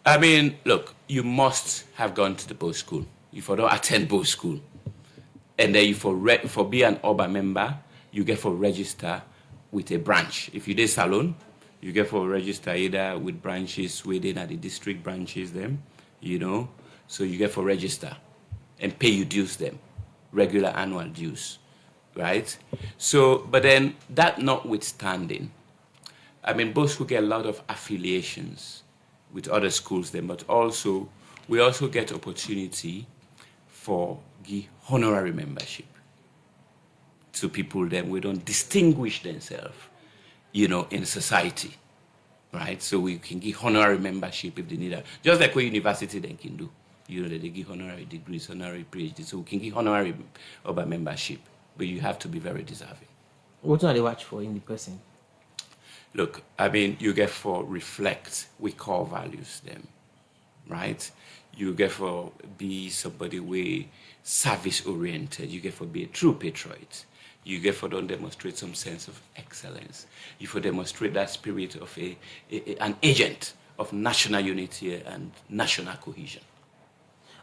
I mean, look, you must have gone to the both school. If you don't attend both school, and then you for be an OBA member, you get for register with a branch. If you did salon, you get for register either with branches within at the district branches them, so you get for register and pay your dues them, regular annual dues, right? So, but then that notwithstanding, I mean, both school get a lot of affiliations with other schools then, but also, we also get opportunity for the honorary membership to people then we don't distinguish themselves, in society, right? So we can give honorary membership if they need it. Just like what university then can do. They give honorary degrees, honorary PhD. So we can give honorary OBA membership, but you have to be very deserving. What do they watch for in the person? Look, I mean, you get for reflect, we core values them, right? You get for be somebody way service oriented. You get for be a true patriot. You get for don't demonstrate some sense of excellence. You for demonstrate that spirit of an agent of national unity and national cohesion.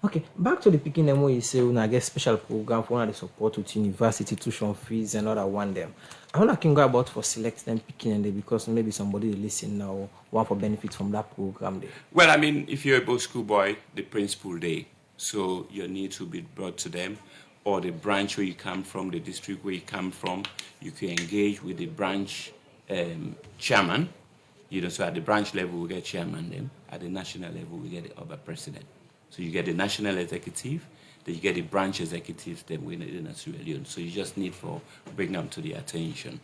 Okay, back to the picking them where you say when I get special program for one of the support with university tuition fees and other one them. I want to go about for select them picking them because maybe somebody listen now want for benefit from that program there. Well, I mean, if you're a both school boy, the principal day, so your need to be brought to them, or the branch where you come from, the district where you come from, you can engage with the branch chairman. So at the branch level we get chairman them, at the national level we get the other president. So you get the national executive, then you get the branch executives, then we need the Leone. So you just need for bring them to the attention.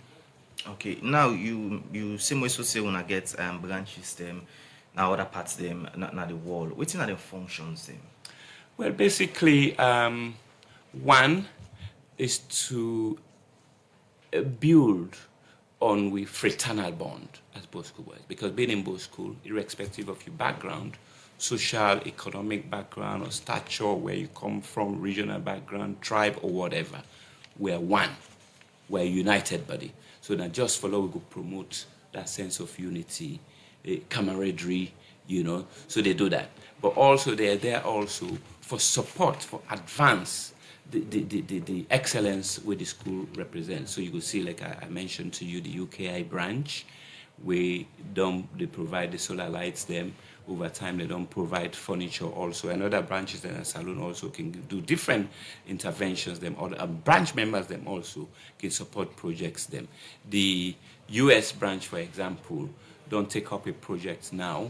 Okay, now you same way so say when I get branches them, now other parts them, not the wall. What's in the functions them? Well, basically, one is to build on with fraternal bond as both school boys, because being in both school, irrespective of your background, social, economic background, or stature, where you come from, regional background, tribe, or whatever, we're one. We're a united body. So that just follow, we could promote that sense of unity, camaraderie, so they do that. But also they're there also for support, for advance the excellence where the school represents. So you could see, like I mentioned to you, the UKI branch, where they provide the solar lights them. Over time, they don't provide furniture also. And other branches in a salon also can do different interventions. Them other branch members them also can support projects them. The US branch, for example, don't take up a project now,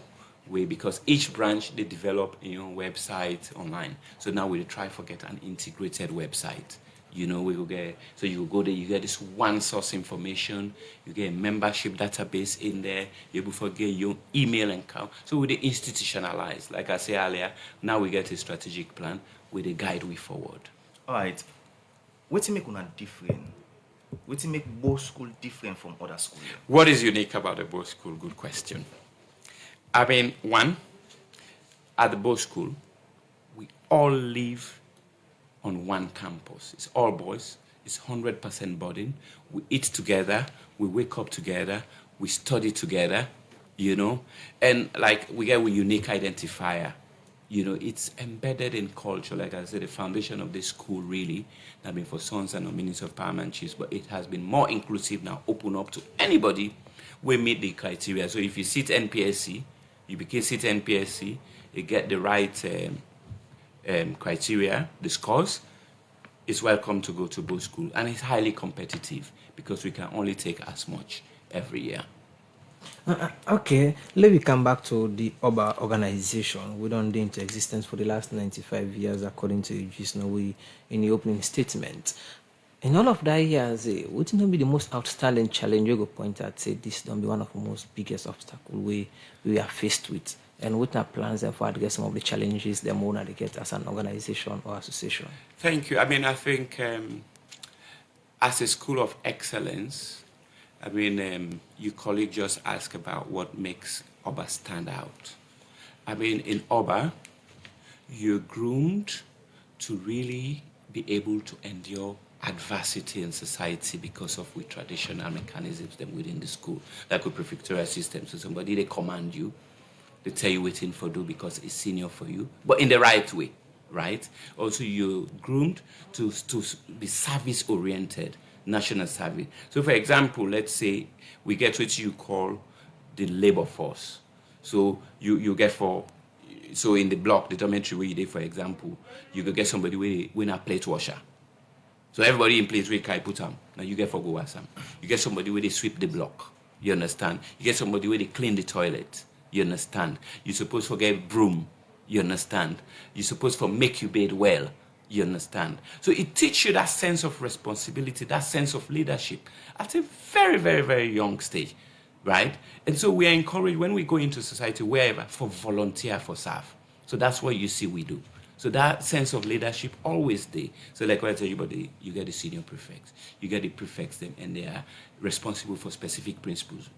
because each branch they develop a website online. So now we try to get an integrated website. We will get, so you go there, you get this one source information, you get a membership database in there, you able to get your email account. So we institutionalize, like I said earlier, now we get a strategic plan with a guide way forward. All right. What's make una different? What's make both school different from other schools? What is unique about the both school? Good question. I mean, one, at the both school, we all live on one campus. It's all boys. It's 100% boarding. We eat together. We wake up together. We study together, And like we get a unique identifier. It's embedded in culture. Like I said, the foundation of this school really, not been for sons and meanings of paramount chiefs, but it has been more inclusive now, open up to anybody. We meet the criteria. So if you sit NPSC, you became sit NPSC, you get the right criteria, the scores, it's welcome to go to both school. And it's highly competitive because we can only take as much every year. Okay, let me come back to the OBA organization. We don't into existence for the last 95 years, according to Aegis Norway in the opening statement. In all of that years, what will be the most outstanding challenge you go point at? Say this don't be one of the most biggest obstacles we are faced with. And what are plans for address some of the challenges them want to get as an organization or association? Thank you. I mean, I think as a school of excellence, I mean, your colleague just asked about what makes OBA stand out. I mean, in OBA, you're groomed to really be able to endure adversity in society because of with traditional mechanisms them within the school, like with prefectorial systems. So somebody, they command you, they tell you waiting for do because it's senior for you, but in the right way, right? Also, you're groomed to be service-oriented, national service. So for example, let's say we get what you call the labor force. So you get so in the block, the dormitory where you did, for example, you could get somebody with a plate washer. So everybody in place where you put them. Now you get for go wash them. You get somebody where they sweep the block. You understand? You get somebody where they clean the toilet. You understand? You're supposed to get broom. You understand? You're supposed to make your bed well. You understand? So it teaches you that sense of responsibility, that sense of leadership at a very, very, very young stage, right? And so we are encouraged when we go into society, wherever, for volunteer for serve. So that's what you see we do. So that sense of leadership always there. So like what I tell you, you get the senior prefects. You get the prefects, them, and they are responsible for specific principles,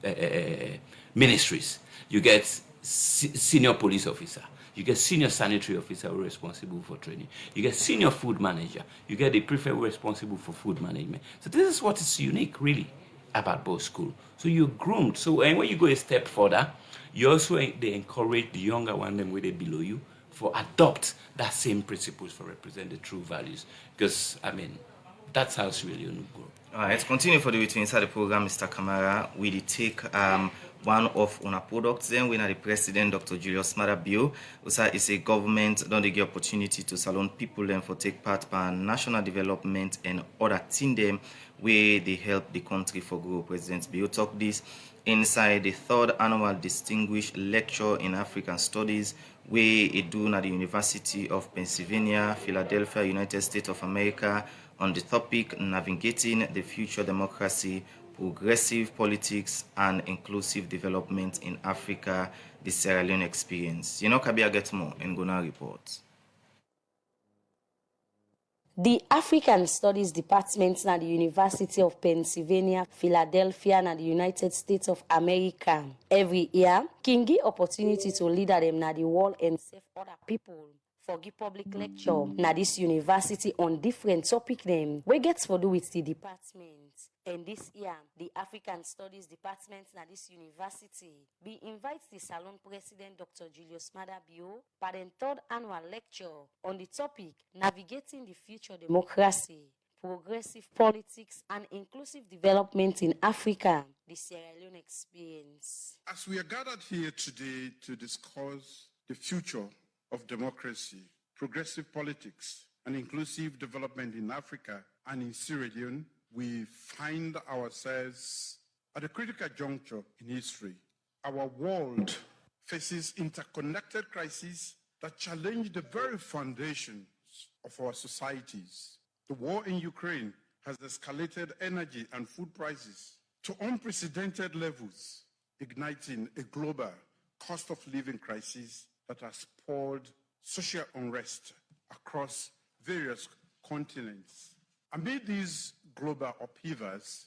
ministries. You get senior police officer. You get senior sanitary officer who are responsible for training. You get senior food manager. You get the prefect who are responsible for food management. So this is what is unique, really, about both schools. So you're groomed. So and when you go a step further, you also they encourage the younger one, them where they below you, for adopt that same principles for represent the true values. Because, I mean, that's how Sierra Leone grow. All right, let's continue for the way inside the program, Mr. Kamara. We take one of our products. Then we have the president, Dr. Julius Madabio. Also, it's a government don't they get opportunity to salon people them for take part in national development and other thing them where they help the country for grow. President Bio talk this inside the 3rd annual distinguished lecture in African Studies where it do at the University of Pennsylvania, Philadelphia, United States of America, on the topic Navigating the Future Democracy, Progressive Politics and Inclusive Development in Africa, the Sierra Leone Experience. You know, Kabia get more in Gona report. The African Studies Department at the University of Pennsylvania, Philadelphia, and the United States of America every year can give opportunity to lead them na the world and save other people. For the public lecture na this university on different topic name we get for do with the department. And this year, the African Studies Department na this university be invite the Salon President Dr. Julius Madabio for the 3rd annual lecture on the topic Navigating the Future Democracy, Progressive Politics and Inclusive Development in Africa, the Sierra Leone Experience. As we are gathered here today to discuss the future of democracy, progressive politics, and inclusive development in Africa and in Sierra Leone, we find ourselves at a critical juncture in history. Our world faces interconnected crises that challenge the very foundations of our societies. The war in Ukraine has escalated energy and food prices to unprecedented levels, igniting a global cost of living crisis that has poured social unrest across various continents. Amid these global upheavals,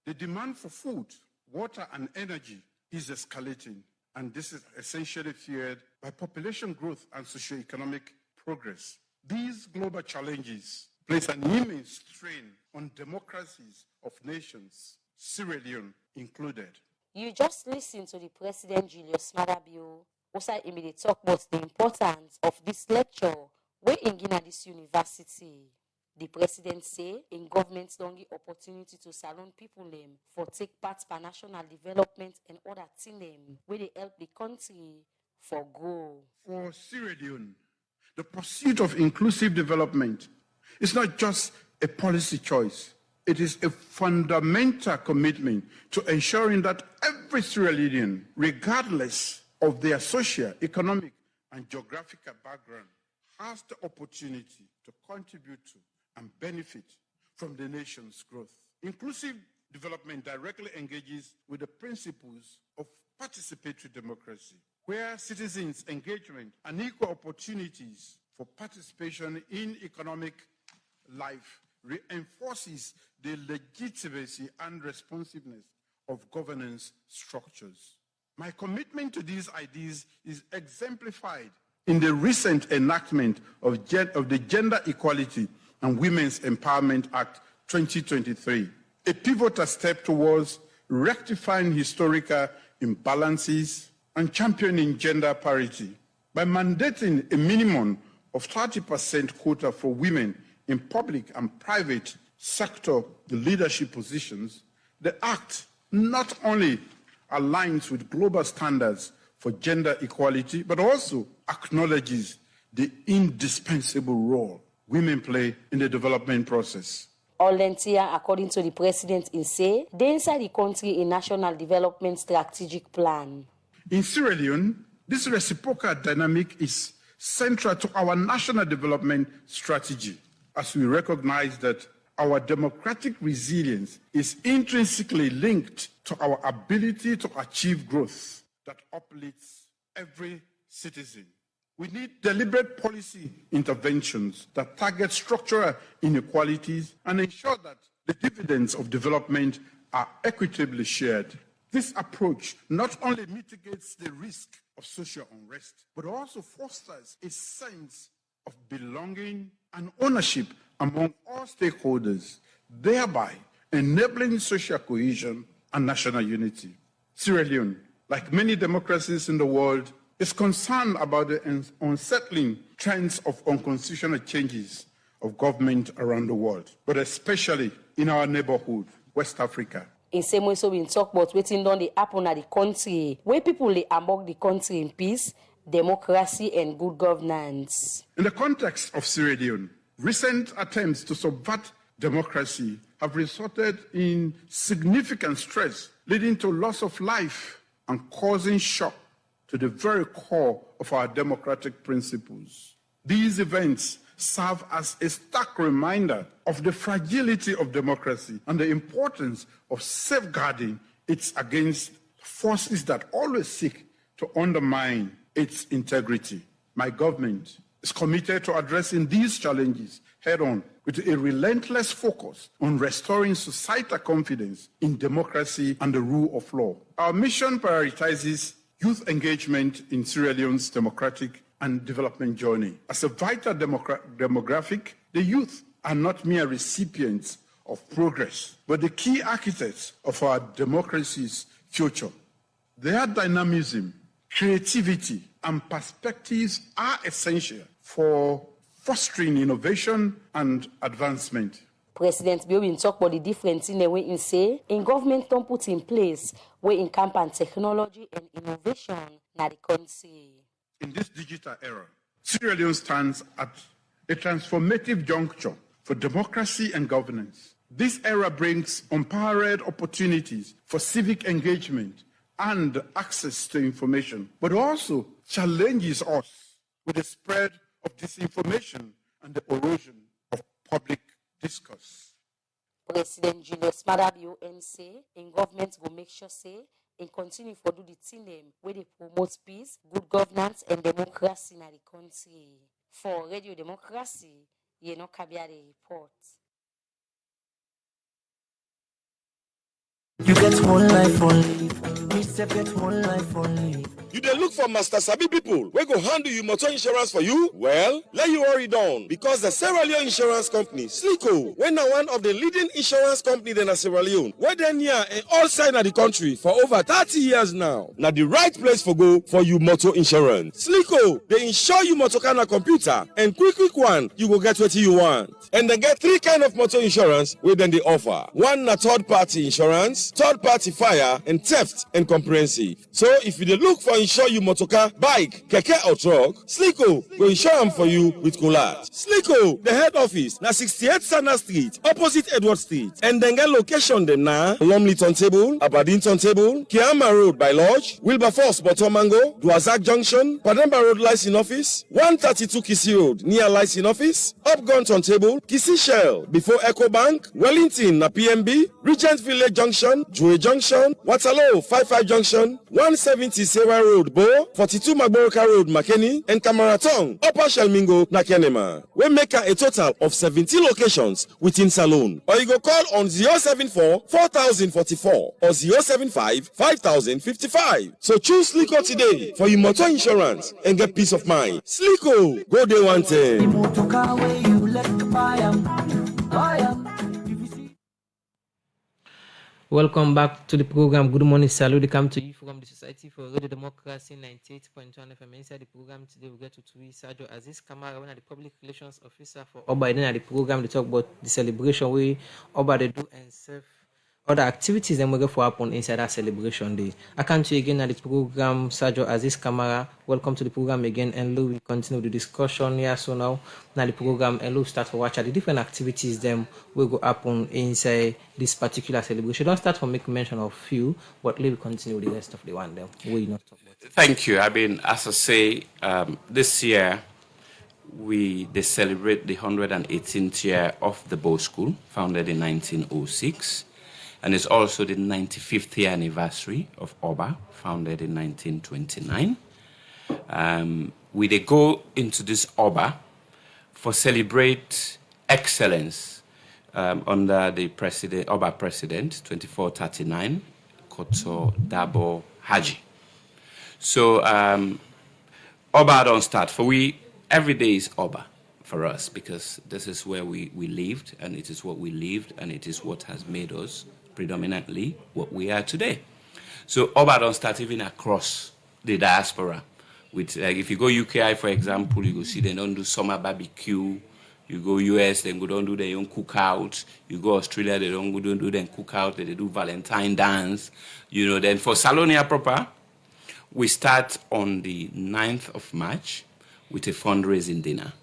the demand for food, water, and energy is escalating, and this is essentially fueled by population growth and socioeconomic progress. These global challenges place an immense strain on democracies of nations, Sierra Leone included. You just listen to the President Julius Madabio, also immediately talk about the importance of this lecture where in this university. The president say in governments don't give opportunity to salon people them for take part for national development and other thing them where they help the country for grow. For Sierra Leone, the pursuit of inclusive development is not just a policy choice. It is a fundamental commitment to ensuring that every Sierra Leonean, regardless of their social, economic, and geographical background, has the opportunity to contribute to and benefit from the nation's growth. Inclusive development directly engages with the principles of participatory democracy, where citizens' engagement and equal opportunities for participation in economic life reinforces the legitimacy and responsiveness of governance structures. My commitment to these ideas is exemplified in the recent enactment of the Gender Equality and Women's Empowerment Act 2023, a pivotal step towards rectifying historical imbalances and championing gender parity by mandating a minimum of 30% quota for women in public and private sector leadership positions. The Act not only aligns with global standards for gender equality, but also acknowledges the indispensable role women play in the development process. All here, according to the president, in say, they inside the country a national development strategic plan. In Sierra Leone, this reciprocal dynamic is central to our national development strategy, as we recognize that our democratic resilience is intrinsically linked to our ability to achieve growth that uplifts every citizen. We need deliberate policy interventions that target structural inequalities and ensure that the dividends of development are equitably shared. This approach not only mitigates the risk of social unrest, but also fosters a sense of belonging and ownership among all stakeholders, thereby enabling social cohesion and national unity. Sierra Leone, like many democracies in the world, is concerned about the unsettling trends of unconstitutional changes of government around the world, but especially in our neighborhood, West Africa. In same way, so we talk about waiting on the happen at the country, where people they among the country in peace, democracy, and good governance. In the context of Sierra Leone, recent attempts to subvert democracy have resulted in significant stress, leading to loss of life and causing shock to the very core of our democratic principles. These events serve as a stark reminder of the fragility of democracy and the importance of safeguarding it against forces that always seek to undermine its integrity. My government is committed to addressing these challenges head-on with a relentless focus on restoring societal confidence in democracy and the rule of law. Our mission prioritizes youth engagement in Sierra Leone's democratic and development journey. As a vital demographic, the youth are not mere recipients of progress, but the key architects of our democracy's future. Their dynamism, creativity, and perspectives are essential for fostering innovation and advancement. President Biobin talk about the difference in the way in say, in government don't put in place where in campaign technology and innovation na the country. In this digital era, Sierra Leone stands at a transformative juncture for democracy and governance. This era brings unparalleled opportunities for civic engagement and access to information, but also challenges us with the spread of disinformation and the erosion of public discourse. President Julius Madabio say, in government will make sure say, and continue for do the thing them where they promote peace, good governance, and democracy in the country. For Radio Democracy, Kabia report. You get one life only. We get one life only. You dey look for master sabi people wey go handle you motor insurance for you? Well, let you worry down because the Sierra Leone Insurance Company, Slico, wey na one of the leading insurance company in Sierra Leone, wey dey near and all side of the country for over 30 years now, na the right place for go for you motor insurance. Slico, they insure you motor car na computer and quick one, you go get what you want. And they get 3 kind of motor insurance wey dem dey offer. One na third party insurance, third party fire, and theft and comprehensive. So if you dey look for insure you motorcar, bike, keke or truck, Slico will insure them for you with collage. Slico, the head office, na 68 Sana Street, opposite Edward Street. And then get location them na Lumley Turntable, Aberdeen Turntable, Kiama Road by Lodge, Wilberforce Botomango, Duazak Junction, Pademba Road Licensing Office, 132 Kisi Road near Licensing Office, Upgun Turntable, Kisi Shell before Echo Bank, Wellington na PMB, Regent Village Junction, Joy Junction, Waterloo 55 Junction, 170 Sarah Road, Bo, 42 Magboroka Road, Makeni, and Kamaratong, Upper Shelmingo, Nakenema. We make a total of 17 locations within Salone. Or you go call on 074 4044 or 075 5055. So choose Slico today for your motor insurance and get peace of mind. Slico, go day one time. Welcome back to the program. Good morning, salute. They come to you from the Society for Radio Democracy 98.1 FM. Inside the program today, we get to Tui Sergio Aziz Kamara, one of the public relations officer for Oba. Then at the program, they talk about the celebration we Oba they do and serve other activities and we go for happen inside that celebration day. I come to you again at the program, Sergio Aziz Kamara. Welcome to the program again, and we continue the discussion here. So now the program, and we start to watch at the different activities them will go happen inside this particular celebration. Don't start from making mention of few, but let me continue with the rest of the one them. We not talk about. Thank you. I mean, as I say, this year they celebrate the 118th year of the Bow School, founded in 1906. And it's also the 95th year anniversary of Oba, founded in 1929. We go into this Oba for celebrate excellence under the Oba president, 2439, Koto Dabo Haji. So Oba don't start. Every day is Oba for us because this is where we lived, and it is what we lived, and it is what has made us predominantly what we are today. So Oba don't start even across the diaspora. With if you go UKI, for example, you go see they don't do summer barbecue. You go US, they don't do their own cookout. You go Australia, they don't do their cookout. They do Valentine dance. Then for Salonia proper, we start on the 9th of March with a fundraising dinner,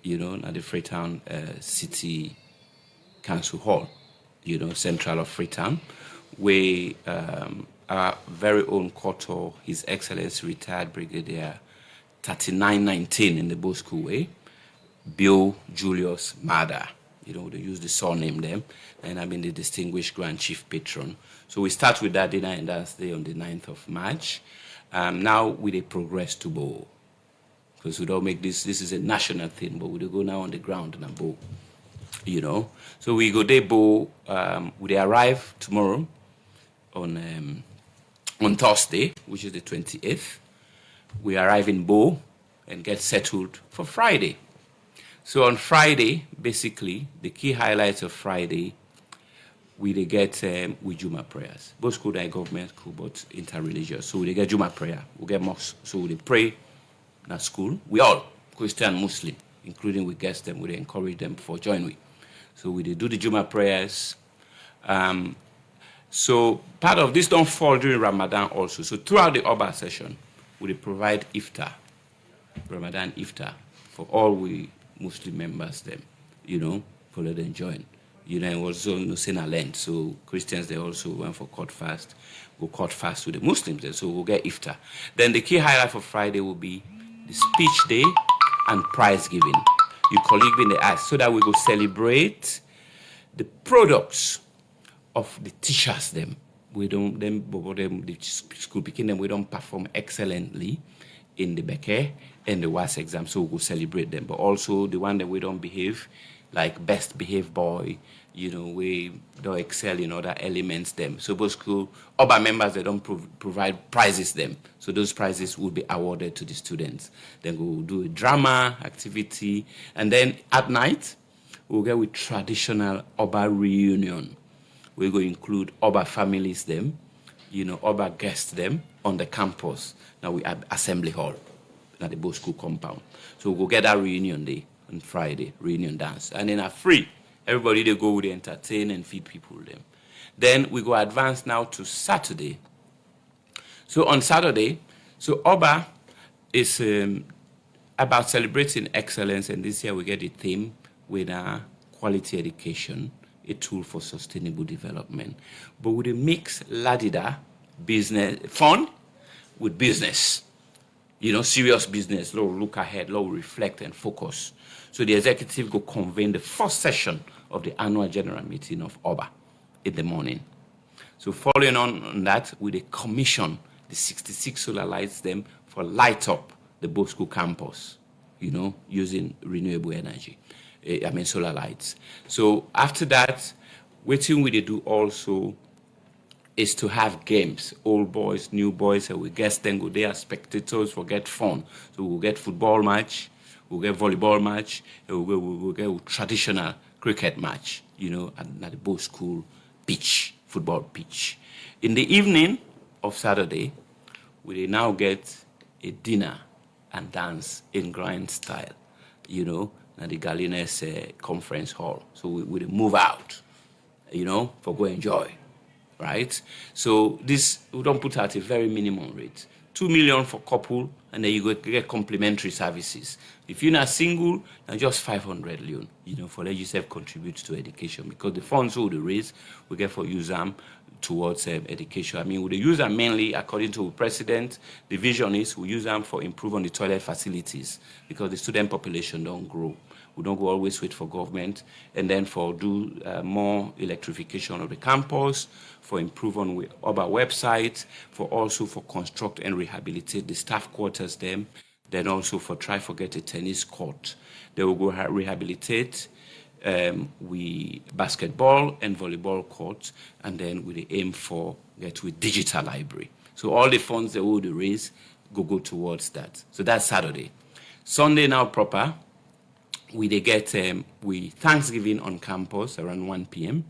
at the Freetown City Council Hall. Central of Freetown, where our very own Koto, His Excellency retired Brigadier 3919 in the Bow School way, Bill Julius Mada. They use the surname them, and I've been the distinguished Grand Chief Patron. So we start with that dinner and dance day on the 9th of March. Now we progress to Bow, because we don't make this is a national thing, but we go now on the ground in a Bow. So we go there, Bow. We arrive tomorrow on Thursday, which is the 28th. We arrive in Bow and get settled for Friday. So on Friday, basically, the key highlights of Friday, we get with Juma prayers. Both school are government school, but interreligious. So we get Juma prayer. We get mosque. So we pray in our school. We all, Christian, Muslim, including we guest them, we encourage them for join we. So we do the Juma prayers. So part of this don't fall during Ramadan also. So throughout the Oba session, we provide iftar, Ramadan iftar, for all we Muslim members them, for let them join. Also Nusena Lent. So Christians, they also went for court fast. We'll court fast with the Muslims then. So we'll get iftar. Then the key highlight for Friday will be the speech day and prize giving. You colleague in the eyes, so that we go celebrate the products of the teachers them. The school picking them, we don't perform excellently in the Beke and the WAS exam, so we go celebrate them. But also the one that we don't behave, like best behaved boy, we don't excel in other elements them. So both school, Oba members, they don't provide prizes them. So those prizes will be awarded to the students. Then we'll do a drama activity. And then at night, we'll get with traditional Oba reunion. We're going to include Oba families them, Oba guests them on the campus. Now we have assembly hall at the Bow School compound. So we'll get that reunion day on Friday, reunion dance. And then at free, everybody they go with entertain and feed people them. Then we go advance now to Saturday. So on Saturday, Oba is about celebrating excellence, and this year we get the theme with quality education, a tool for sustainable development. But with a mix ladida business fun with business. Serious business, look ahead, reflect and focus. So the executive go convene the first session of the annual general meeting of Oba in the morning. So following on that, we commission the 66 solar lights them for light up the Bow School campus, using renewable energy. Solar lights. So after that, waiting we do also is to have games, old boys, new boys, and we guest them go there as spectators for get fun. So we'll get football match, we'll get volleyball match, and we'll get traditional cricket match, at the Bow School pitch football pitch. In the evening of Saturday, we now get a dinner and dance in grand style, you know, at the Galines conference hall. So we move out, you know, for go enjoy, right? So this, we don't put out a very minimum rate. 2 million for couple, and then you go get complimentary services. If you're not single, then just 500 Leone, you know, for let yourself contribute to education, because the funds we raise, we get for use them towards education. I mean, we use them mainly, according to the president, the vision is we use them for improve on the toilet facilities, because the student population don't grow. We don't go always wait for government, and then for do more electrification of the campus, for improve on our website, for also for construct and rehabilitate the staff quarters them, then also for try for get a tennis court. They will go rehabilitate we basketball and volleyball courts, and then with the aim for get with digital library. So all the funds they would raise go towards that. So that's Saturday. Sunday now proper, we get we Thanksgiving on campus around 1 p.m.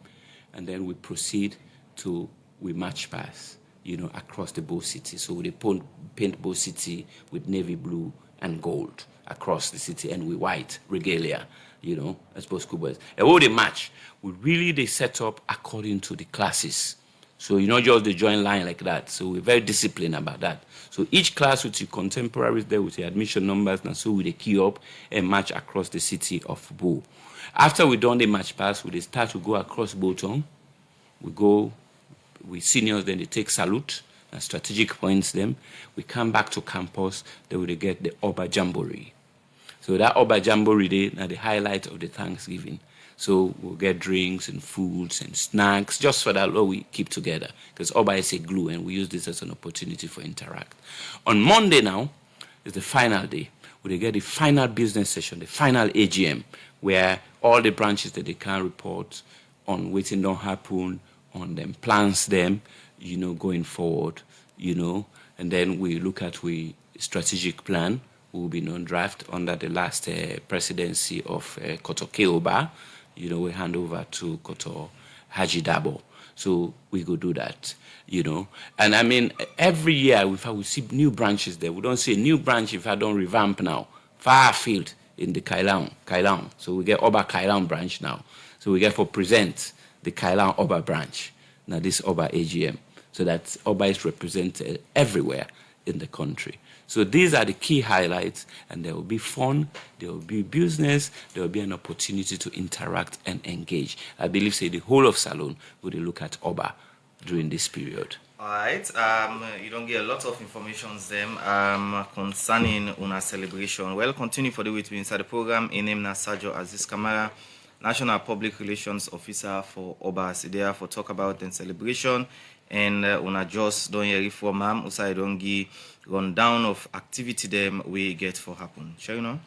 and then we proceed to we march pass, you know, across the Bow City. So we paint Bow City with navy blue and gold across the city, and with white regalia, you know, as both school boys. And all the match, they set up according to the classes. So you not just the join line like that. So we're very disciplined about that. So each class with your contemporaries there with the admission numbers, and so we queue up and march across the city of Bow. After we done the march pass, we start to go across Bowtown. We go with seniors, then they take salute and strategic points them. We come back to campus, then we get the Oba Jamboree. So that Oba Jamboree Day is the highlight of the Thanksgiving. So we'll get drinks and foods and snacks, just for that Lord we keep together. Because Oba is a glue, and we use this as an opportunity for interact. On Monday now is the final day. We get the final business session, the final AGM, where all the branches that they can report on waiting don't happen, on them plans them, you know, going forward, you know. And then we look at we strategic plan, will be non-draft under the last presidency of Koto Keoba. You know, we hand over to Koto Haji Dabo. So we go do that, you know. And I mean, every year we see new branches there. We don't see a new branch if I don't revamp now. Far field in the Kailan. So we get Oba Kailan branch now. So we get for present the Kailan Oba branch. Now this Oba AGM. So that Oba is represented everywhere in the country. So these are the key highlights, and there will be fun, there will be business, there will be an opportunity to interact and engage. I believe, say, the whole of Salone will look at Oba during this period. All right. You don't get a lot of information them concerning una celebration. Well, continue for the way to inside the program. In name na Sergio Aziz Kamara, National Public Relations Officer for Oba. So there for talk about the celebration. And una just don't hear it from ma'am. Usai don't give rundown of activity them we get for happen. Sure, you know?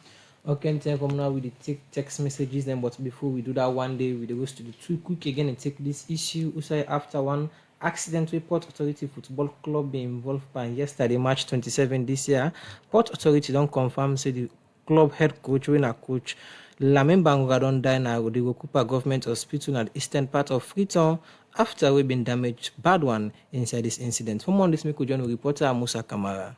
Okay, come now with the text messages then, but before we do that, one day we go to the too quick again and take this issue. Usai after one accident with Port Authority Football Club being involved by yesterday, March 27 this year. Port Authority don't confirm say the club head coach, winner coach Lamin Bangura don't die now with the Wokupa Government Hospital at the eastern part of Freetown after we've been damaged bad one inside this incident. From on this Miko John reporter Musa Kamara.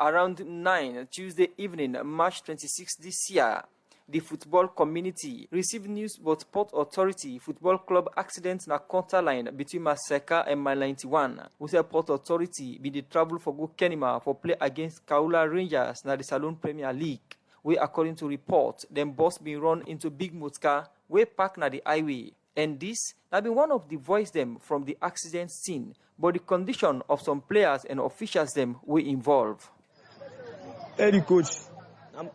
Around 9 Tuesday evening, March 26 this year, the football community received news about Port Authority Football Club accident na counter line between Maseka and Mile 91. We say Port Authority be the travel for go Kenima for play against Kaula Rangers na the Salone Premier League. We according to report, them bus been run into big motor way park na the highway. And this has been one of the voice them from the accident scene, but the condition of some players and officials them will involve. Hey, the coach,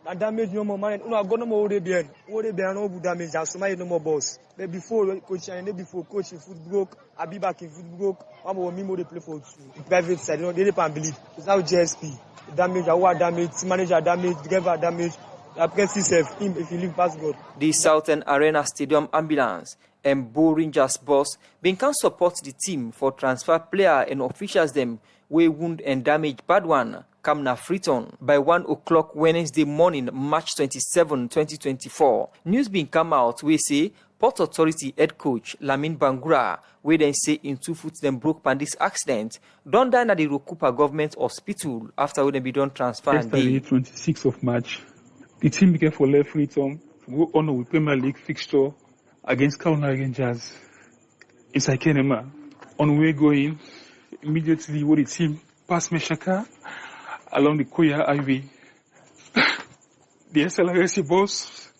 I damage no more man. No, I got no more ODBN. ODBN no damage. I so no more boss. But before coach, if foot broke, I be back in foot broke. I'm going to play for private side. You know, they don't believe. It's now GSP. Damage, our damage, manager damage, driver damage. I press himself, if you live past God. The Southern Arena Stadium ambulance and Bow Rangers bus can support the team for transfer player and officials them way wound and damage bad one come na Freetown by 1 o'clock Wednesday morning, March 27, 2024. News bin come out wey say Port Authority head coach Lamin Bangura, wey then say in 2 foot them broke pan this accident, don die at the Rokupa Government Hospital after we dem be done transfer and Yesterday, 26th of March, the team began for left Freetown to go on with Premier League fixture against Kauna Rangers inside Kenema. On way going, immediately with the team passed Meshaka along the Koya Highway. The SLRC bus,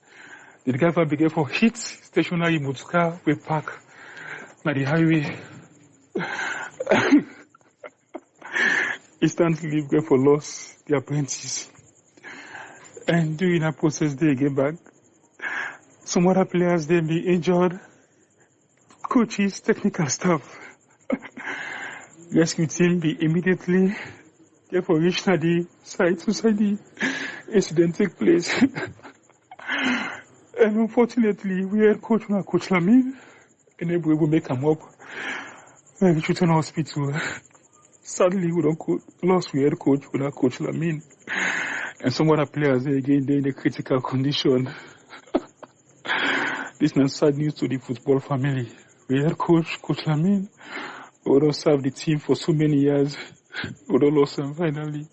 the driver began for hit stationary motor car we park na the highway. Instantly began for loss the apprentice. And during that process they get back. Some other players they be injured. Coaches, technical staff. Rescue team be immediately therefore reach the site to see the incident take place. And unfortunately, we had Coach Lamin, and then we will make him up. And we should turn hospital. Sadly, we don't lost we had Coach without Coach Lamin. And some other players, they again, they're in a critical condition. This is not sad news to the football family. We had Coach Lamin, who would served the team for so many years. We would lost him finally.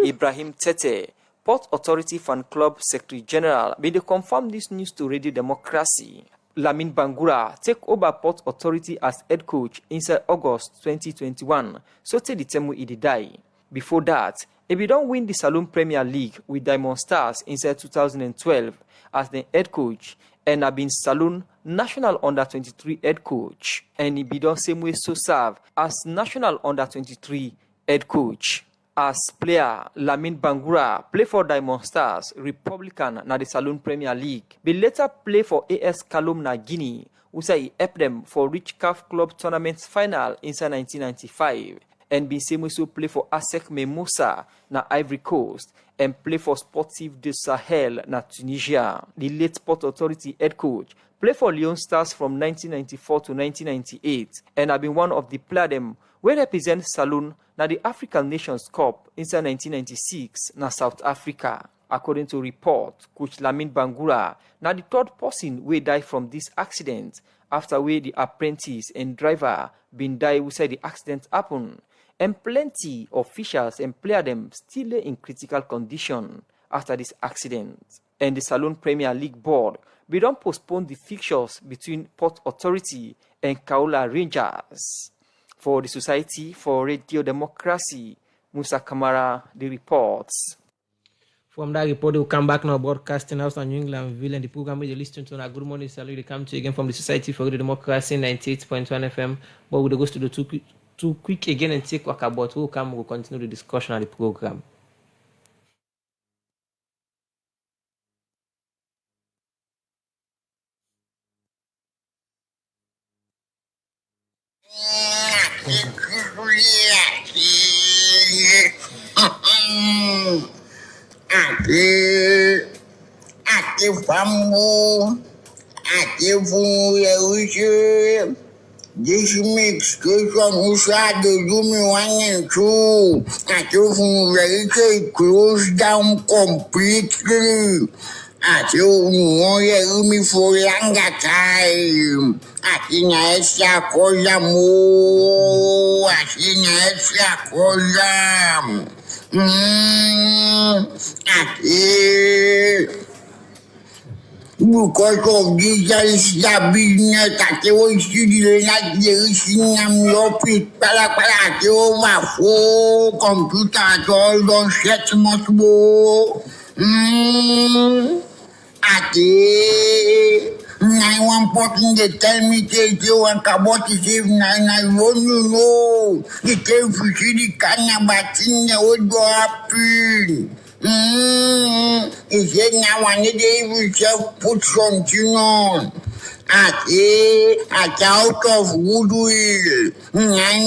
Ibrahim Tete, Port Authority Fan Club Secretary General, been to confirm this news to Radio Democracy. Lamin Bangura take over Port Authority as head coach inside August 2021, so take the term he did die. Before that, he don't win the Saloon Premier League with Diamond Stars inside 2012 as the head coach, and have been Saloon National Under-23 head coach, and he be done same way so serve as National Under-23 head coach. As player, Lamin Bangura play for Diamond Stars, Republican na the Saloon Premier League. He later play for AS Kalom na Guinea, who say he helped them for reach CAF Club Tournament final inside 1995. And be same way so play for ASEC Mimosa na Ivory Coast, and play for Sportif de Sahel na Tunisia. The late Port Authority head coach play for Leone Stars from 1994 to 1998, and have been one of the players them where represent Saloon na the African Nations Cup inside 1996 na South Africa. According to report, Coach Lamin Bangura na the third person wey die from this accident after wey the apprentice and driver been die where the accident happen. And plenty officials and players them still in critical condition after this accident. And the Saloon Premier League board we don't postpone the fixtures between Port Authority and Kaula Rangers. For the Society for Radio Democracy, Musa Kamara, the reports. From that report, they will come back now broadcasting house on New England Ville, and the program we listen to now. Good morning, salute. They come to you again from the Society for Radio Democracy, 98.1 FM. But we'll go to the too quick again and take work about who come. We'll continue the discussion on the program. Ati famu, ati fumu ya this mix goes on inside the room 1 and 2. Ati fumu ya close down completely. Ati fumu ya for younger time. Ati na esa kola mo, ati na esa kola. Because of this business, I will study like the I'm your feet, para over for computer, all don't set much more. I want person they tell me they want about to save nine. I want to know. They tell you see the kind of thing that would go happen. He said now I need to self put something on. At out of goodwill. I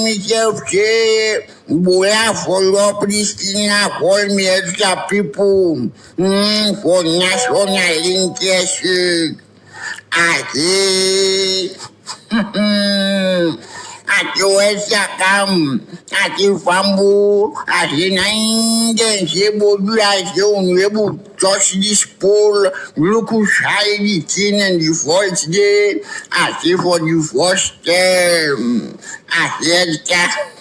myself say, boy, I follow up this thing. I call me extra people for national interest. I ati wesakam, ati fambu, ati naingen sebodu ati unwebu touch this pole, look who hide it in and the voice there, ati for the first time, ati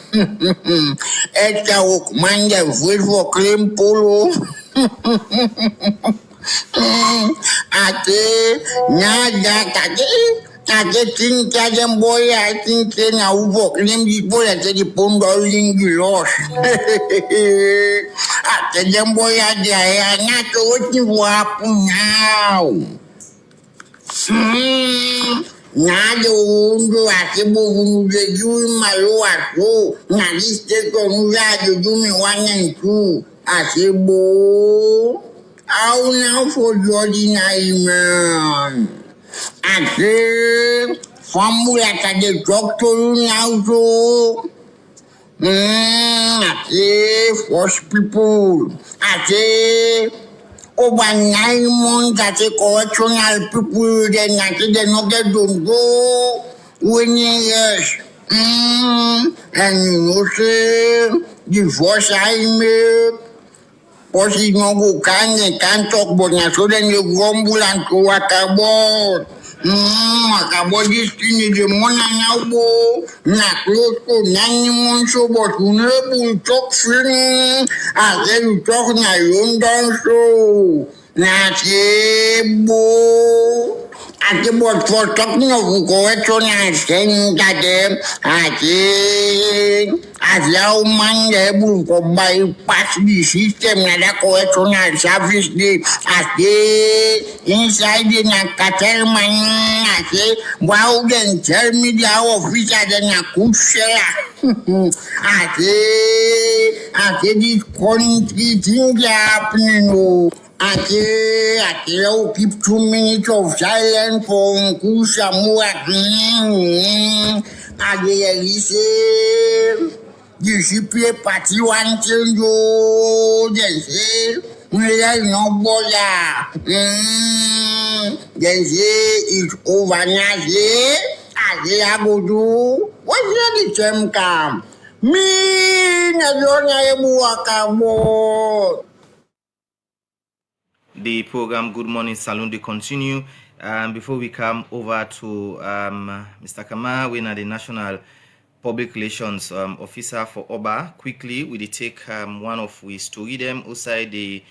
Edka Wokmanja vote for claim polo. Ate nada ate think them boy I think na uvo claim this boy ate the pound ling loss. Ate them boy ate I not what you happen now. Nada undo akibu juu malo ako na liste ko ngado dumi 1 and 2 akibu au now for ordinary man ake formula ta the doctor now so ake first people ake over 9 months at a correctional people, then I think they not get to go winning years. And you know, say, the first I make, but it's not go can't talk, but now so then you grumble and to what about. About this thing is the money now, not close to 9 months, but you never talk free. I tell you, talk now, you don't so. Nasibu. Ati buat fotok ni aku kowe cona sen kade ati au mande bu ko bypass di system nada kowe cona service di ati inside na katel man ati wow then tell me the officer then akushela ati this country thing happening Ati, I'll keep 2 minutes of silence for Uncle Samuel. Ati, you should play party one till you, they say, there's no bother. They say it's over now, Ati, I go do, what's the time come? Me, na don't know The program Good Morning Saloon they continue. Before we come over to Mr. Kama, we are the National Public Relations Officer for Oba. Quickly, we take one of we story them outside the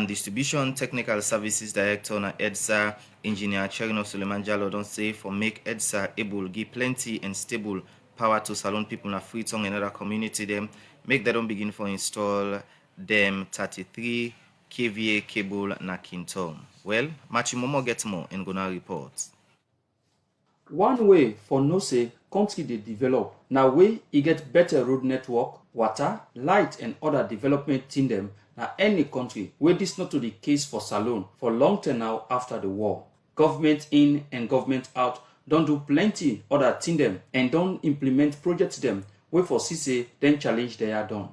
Distribution Technical Services Director na EDSA Engineer Cherino Suleiman Jalo don't say for make EDSA able give plenty and stable power to Salon people na free tongue and other community them make they don't begin for install them 33 KVA cable na Kintom. Well, Machimomo get more and gonna report. One way for no say country they develop now way e get better road network, water, light and other development in them na any country where this not to the case for Salon for long time now after the war. Government in and government out don't do plenty other thing them and don't implement projects them where for CC then challenge they are done.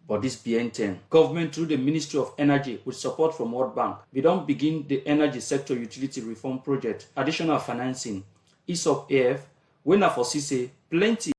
But this BN10, government through the Ministry of Energy with support from World Bank, we don't begin the energy sector utility reform project, additional financing, ESOP AF, when I foresee say plenty